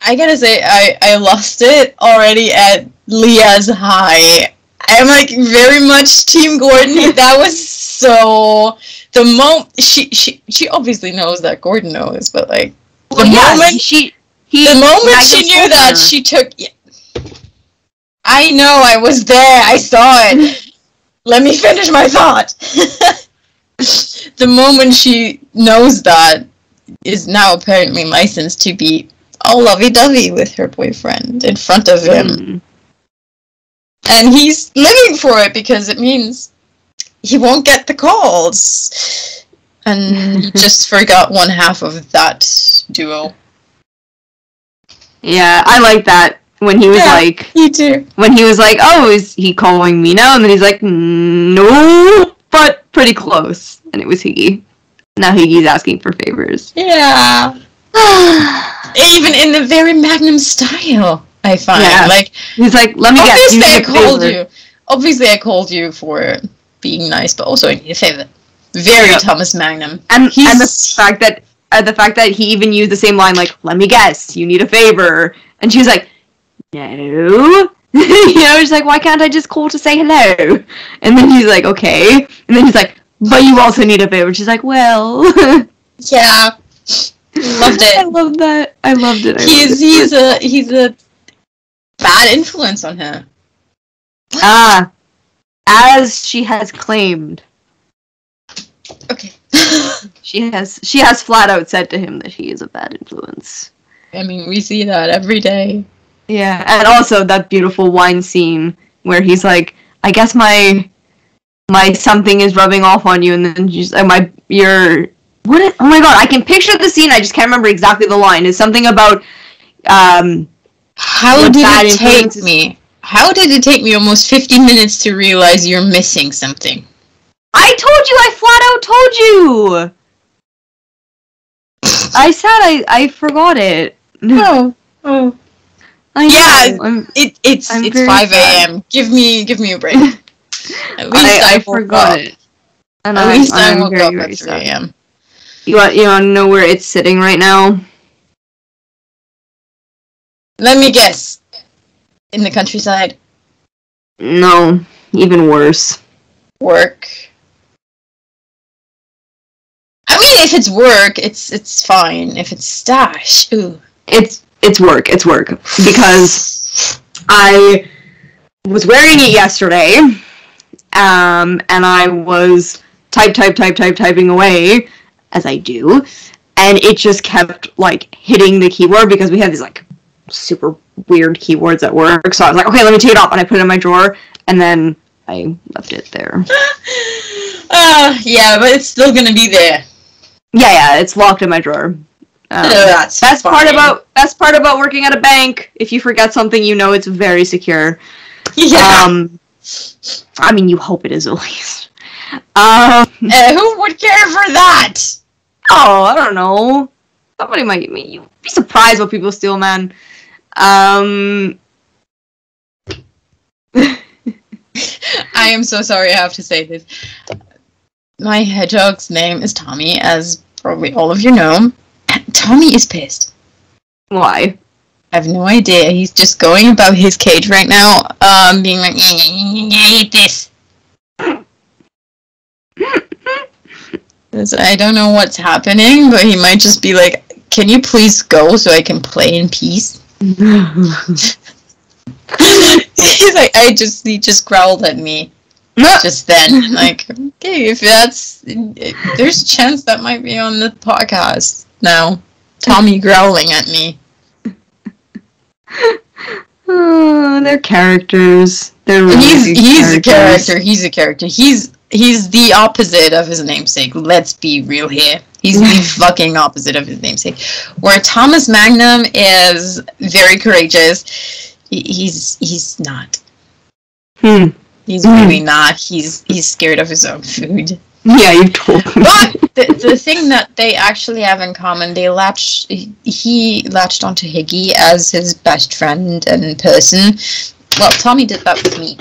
Speaker 2: I gotta say, I lost it already at Leah's high. I'm like very much Team Gordon. That was so... The moment... She obviously knows that Gordon knows, but like... The moment she knew that, she took... Yeah. I know, I was there, I saw it. Let me finish my thought. The moment she knows that, is now apparently licensed to be all lovey-dovey with her boyfriend in front of him. And he's living for it because it means he won't get the calls. And he just forgot one half of that duo.
Speaker 3: Yeah, I like that. When he was like,
Speaker 2: you too.
Speaker 3: When he was like, oh, is he calling me now? And then he's like, no, but pretty close. And it was Higgy. Now Higgy's asking for favors.
Speaker 2: Yeah. Even in the very Magnum style, I find.
Speaker 3: Yeah.
Speaker 2: Like,
Speaker 3: he's like, let me guess.
Speaker 2: Obviously, I called you for being nice, but also I need a favor. Very Thomas Magnum.
Speaker 3: And the fact that he even used the same line, like, let me guess, you need a favor. And she was like, no. She's like, why can't I just call to say hello? And then he's like, okay. And then he's like, but you also need a favor. She's like, well.
Speaker 2: Yeah. Loved it.
Speaker 3: I loved it.
Speaker 2: He's a bad influence on her.
Speaker 3: Ah. As she has claimed.
Speaker 2: Okay.
Speaker 3: She has flat out said to him that he is a bad influence.
Speaker 2: I mean, we see that every day.
Speaker 3: Yeah, and also that beautiful wine scene where he's like, I guess my something is rubbing off on you, and then she's like, oh my god, I can picture the scene, I just can't remember exactly the line. It's something about,
Speaker 2: How did it take me almost 50 minutes to realize you're missing something?
Speaker 3: I told you, I flat out told you! I said I forgot it.
Speaker 2: Oh. It's 5 a.m. Give me a break. At least I forgot it.
Speaker 3: And
Speaker 2: at least I woke up
Speaker 3: very
Speaker 2: at 3 a.m.
Speaker 3: You want to know where it's sitting right now?
Speaker 2: Let me guess. In the countryside?
Speaker 3: No, even worse.
Speaker 2: Work. I mean, if it's work, it's fine. If it's stash, ooh.
Speaker 3: It's work. Because I was wearing it yesterday, and I was typing away, as I do, and it just kept, like, hitting the keyboard, because we have these, like, super weird keyboards at work, so I was like, okay, let me take it off, and I put it in my drawer, and then I left it there.
Speaker 2: Yeah, but it's still gonna be there.
Speaker 3: Yeah, it's locked in my drawer.
Speaker 2: That's
Speaker 3: part about working at a bank. If you forget something, you know it's very secure.
Speaker 2: Yeah.
Speaker 3: I mean, you hope it is at least.
Speaker 2: Who would care for that?
Speaker 3: Oh, I don't know. Somebody might. You'd be surprised what people steal, man.
Speaker 2: I am so sorry I have to say this. My hedgehog's name is Tommy, as probably all of you know. Tommy is pissed.
Speaker 3: Why?
Speaker 2: I have no idea. He's just going about his cage right now, being like, I hate this. I don't know what's happening, but he might just be like, can you please go so I can play in peace? He's like, he just growled at me. Just then. Like, okay, if there's a chance that might be on the podcast now. Tommy growling at me.
Speaker 3: Oh, they're characters. They're really
Speaker 2: he's a character. He's a character. He's the opposite of his namesake. Let's be real here. He's the fucking opposite of his namesake. Where Thomas Magnum is very courageous, he's not. He's really not. He's scared of his own food.
Speaker 3: Yeah, you told me.
Speaker 2: But the thing that they actually have in common, he latched onto Higgy as his best friend and person. Well, Tommy did that with me.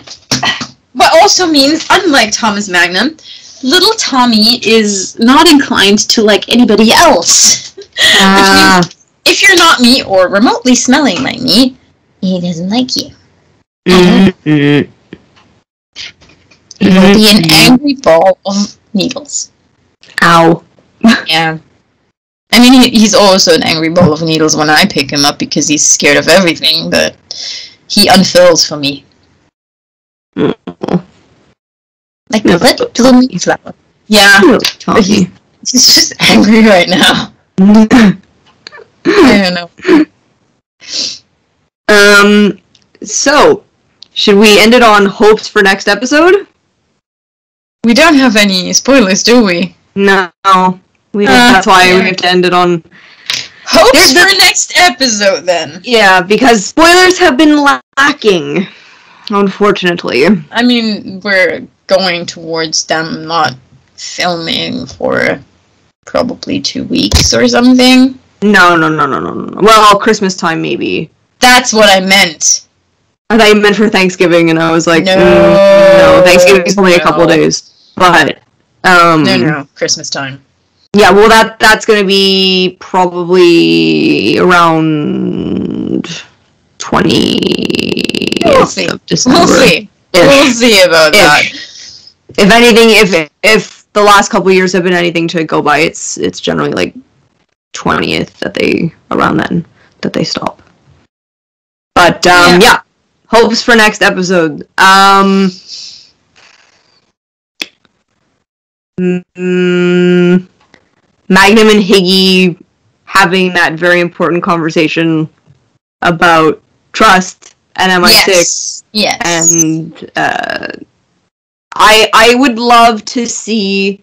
Speaker 2: But also means, unlike Thomas Magnum, little Tommy is not inclined to like anybody else. Which means if you're not me or remotely smelling like me, he doesn't like you.
Speaker 3: Mm-hmm.
Speaker 2: He will be an angry ball of needles.
Speaker 3: Ow.
Speaker 2: Yeah. I mean, he's also an angry ball of needles when I pick him up because he's scared of everything, but he unfurls for me. Like the little meat flower. Yeah. He's just angry right now. I don't know.
Speaker 3: So, should we end it on hopes for next episode?
Speaker 2: We don't have any spoilers, do we?
Speaker 3: No. We don't. That's why we have to end it on
Speaker 2: Hopes for next episode, then.
Speaker 3: Yeah, because spoilers have been lacking, unfortunately.
Speaker 2: I mean, we're going towards them not filming for probably 2 weeks or something.
Speaker 3: No. Well, Christmas time, maybe.
Speaker 2: That's what I meant.
Speaker 3: I thought you meant for Thanksgiving, and I was like, no, Thanksgiving's only a couple of days. But,
Speaker 2: No, Christmas time.
Speaker 3: Yeah, well, that's gonna be probably around 20th of December.
Speaker 2: We'll see about that.
Speaker 3: If anything, if the last couple of years have been anything to go by, it's generally like 20th around then that they stop. But yeah, hopes for next episode. Magnum and Higgy having that very important conversation about trust and MI6.
Speaker 2: Yes.
Speaker 3: And I would love to see,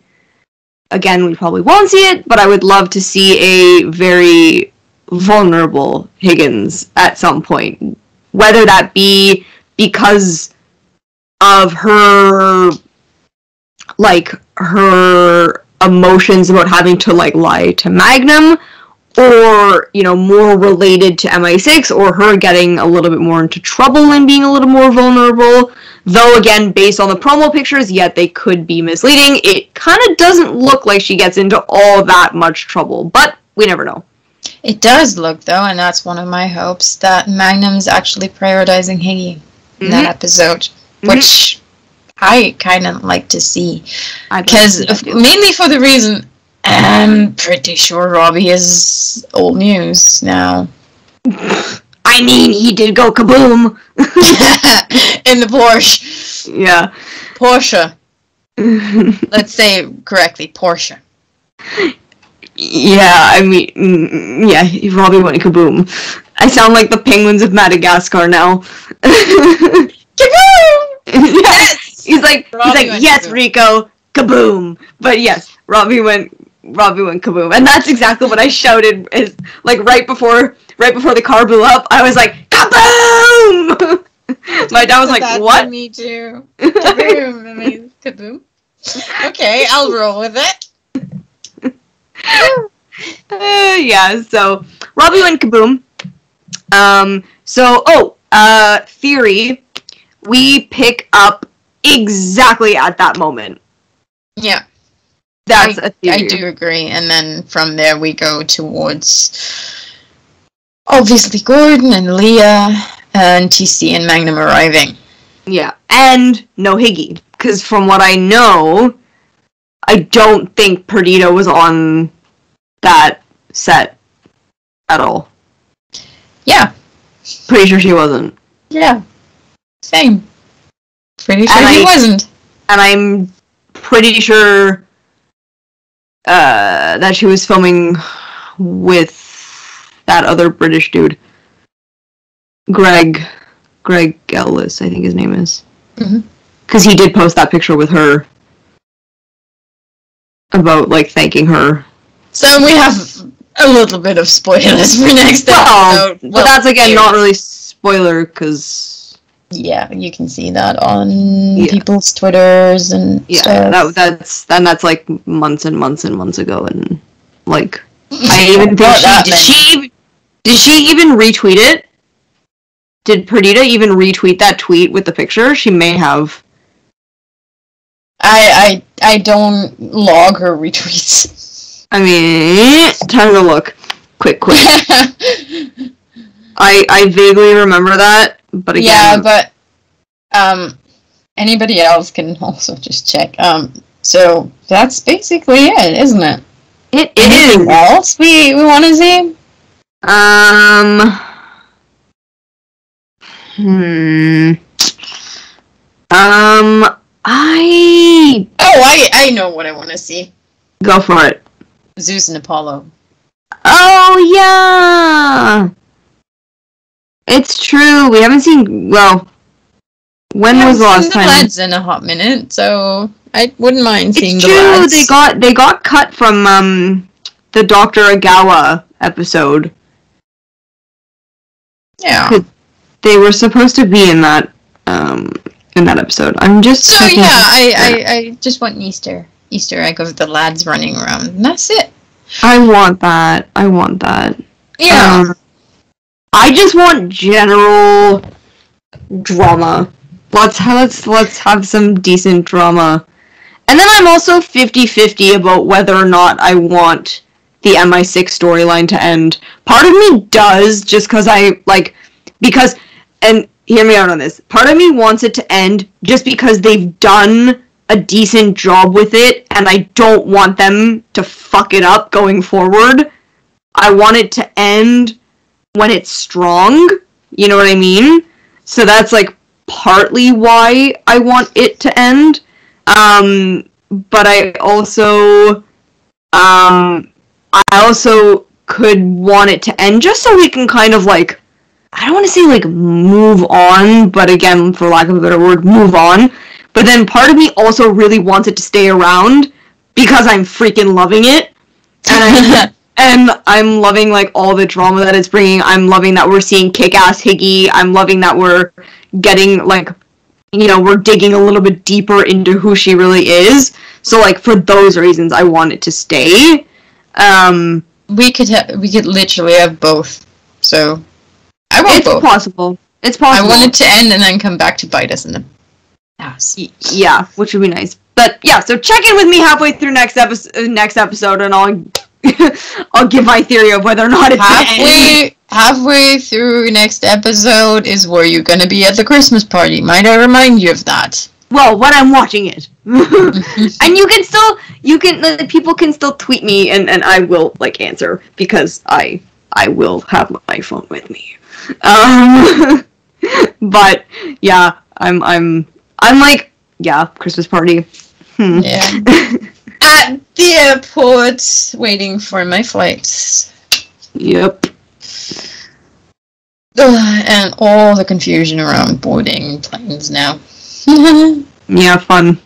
Speaker 3: again, we probably won't see it, but I would love to see a very vulnerable Higgins at some point. Whether that be because of her emotions about having to lie to Magnum, or more related to MI6, or her getting a little bit more into trouble and being a little more vulnerable. Though again, based on the promo pictures, yet they could be misleading. It kind of doesn't look like she gets into all that much trouble, but we never know.
Speaker 2: It does look, though, and that's one of my hopes, that Magnum is actually prioritizing Higgy in that episode, which I kind of like to see, because mainly for the reason I'm pretty sure Robbie is old news now.
Speaker 3: I mean, he did go kaboom
Speaker 2: in the Porsche.
Speaker 3: Yeah,
Speaker 2: Porsche. Let's say it correctly, Porsche.
Speaker 3: Yeah, I mean, yeah, Robbie went kaboom. I sound like the penguins of Madagascar now.
Speaker 2: Kaboom!
Speaker 3: Yes. He's like, yes,
Speaker 2: kaboom.
Speaker 3: Rico, kaboom. But yes, Robbie went kaboom, and that's exactly what I shouted. Is like right before the car blew up. I was like, kaboom! My dad was like, what?
Speaker 2: Me too. Kaboom! I mean, kaboom. Okay, I'll roll with it.
Speaker 3: Yeah. So Robbie went kaboom. Theory. We pick up exactly at that moment.
Speaker 2: Yeah.
Speaker 3: That's a theory.
Speaker 2: I do agree. And then from there we go towards obviously Gordon and Leah and TC and Magnum arriving.
Speaker 3: Yeah. And no Higgy. Because from what I know, I don't think Perdita was on that set at all.
Speaker 2: Yeah.
Speaker 3: Pretty sure she wasn't.
Speaker 2: Yeah. Same. Pretty sure he wasn't.
Speaker 3: And I'm pretty sure that she was filming with that other British dude. Greg Ellis, I think his name is. Because he did post that picture with her about, thanking her.
Speaker 2: So we have a little bit of spoilers for next episode.
Speaker 3: But that's, again, not really spoiler, because...
Speaker 2: Yeah, you can see that on people's Twitters and stuff.
Speaker 3: That's months and months and months ago, and I even think did she even retweet it? Did Perdita even retweet that tweet with the picture? She may have.
Speaker 2: I don't log her retweets.
Speaker 3: I mean, time to look. Quick. I vaguely remember that. But again,
Speaker 2: yeah, but anybody else can also just check. So that's basically it, isn't it? Anything else we want to see? I know what I want to see.
Speaker 3: Go for it.
Speaker 2: Zeus and Apollo.
Speaker 3: Oh yeah. It's true. We haven't seen. Well, when was the last time?
Speaker 2: The lads in a hot minute, so I wouldn't mind seeing the
Speaker 3: lads.
Speaker 2: It's true.
Speaker 3: They got cut from the Dr. Agawa episode.
Speaker 2: Yeah.
Speaker 3: They were supposed to be in that episode. I'm just checking.
Speaker 2: I just want Easter egg of the lads running around. And that's it.
Speaker 3: I want that.
Speaker 2: Yeah.
Speaker 3: I just want general drama. Let's have some decent drama. And then I'm also 50-50 about whether or not I want the MI6 storyline to end. Part of me does, just because and hear me out on this, part of me wants it to end just because they've done a decent job with it, and I don't want them to fuck it up going forward. I want it to end when it's strong, you know what I mean? So that's, like, partly why I want it to end. But I also could want it to end just so we can kind of, like, I don't want to say, like, move on, but again, for lack of a better word, move on. But then part of me also really wants it to stay around because I'm freaking loving it. And I'm loving, like, all the drama that it's bringing. I'm loving that we're seeing kick-ass Higgy. I'm loving that we're getting, like, you know, we're digging a little bit deeper into who she really is. So, like, for those reasons, I want it to stay.
Speaker 2: We could literally have both. So, I want both.
Speaker 3: It's possible.
Speaker 2: I want it to end and then come back to bite us in the ass.
Speaker 3: Yeah, which would be nice. But yeah, so check in with me halfway through next episode, and I'll give my theory of whether or not it's
Speaker 2: halfway through next episode is where you're gonna be at the Christmas party. Might I remind you of that?
Speaker 3: Well, when I'm watching it. And people can still tweet me, and I will, like, answer, because I will have my phone with me. But yeah, I'm like, yeah, Christmas party.
Speaker 2: Yeah. At the airport, waiting for my flight.
Speaker 3: Yep.
Speaker 2: And all the confusion around boarding planes now.
Speaker 3: Yeah, fun.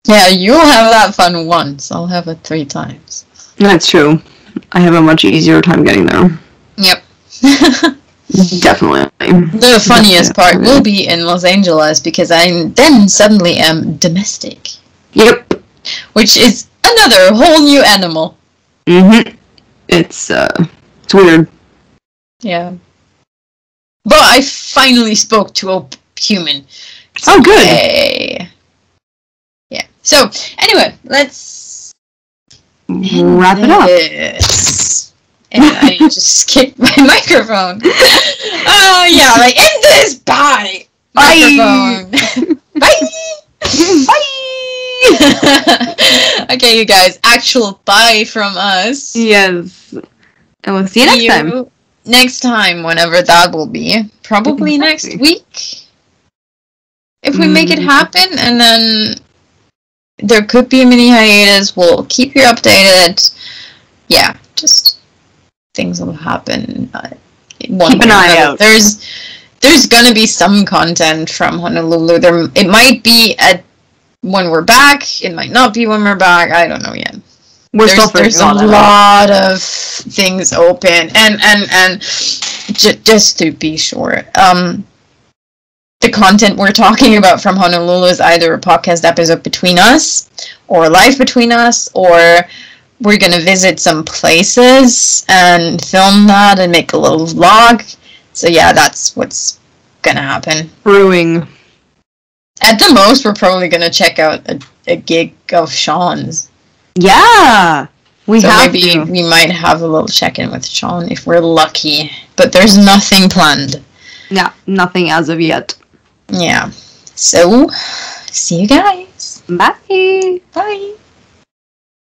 Speaker 2: Yeah, you'll have that fun once. I'll have it 3 times.
Speaker 3: That's true. I have a much easier time getting there.
Speaker 2: Yep.
Speaker 3: Definitely.
Speaker 2: The funniest part will be in Los Angeles because I then suddenly am domestic.
Speaker 3: Yep.
Speaker 2: Which is another whole new animal.
Speaker 3: Mm-hmm. It's weird.
Speaker 2: Yeah. But I finally spoke to a human.
Speaker 3: Oh, good.
Speaker 2: Yay. Yeah. So, anyway, let's
Speaker 3: wrap it up.
Speaker 2: And I just skipped my microphone. Oh, yeah, like, end this! Bye! Microphone. Bye!
Speaker 3: Bye!
Speaker 2: Okay, you guys, actual bye from us.
Speaker 3: Yes. And we'll see you next time.
Speaker 2: Next time, whenever that will be. Probably next week. If we make it happen, and then there could be a mini hiatus. We'll keep you updated. Yeah, just things will happen.
Speaker 3: Keep an eye out.
Speaker 2: There's gonna be some content from Honolulu. It might be when we're back. It might not be when we're back. I don't know yet. There's a lot of things open, and just to be sure, the content we're talking about from Honolulu is either a podcast episode between us, or live between us, or we're gonna visit some places and film that and make a little vlog. So yeah, that's what's gonna happen.
Speaker 3: Brewing.
Speaker 2: At the most, we're probably gonna check out a gig of Sean's.
Speaker 3: Yeah, we
Speaker 2: might have a little check-in with Sean if we're lucky, but there's nothing planned.
Speaker 3: Yeah, nothing as of yet.
Speaker 2: Yeah. So, see you guys.
Speaker 3: Bye.
Speaker 2: Bye.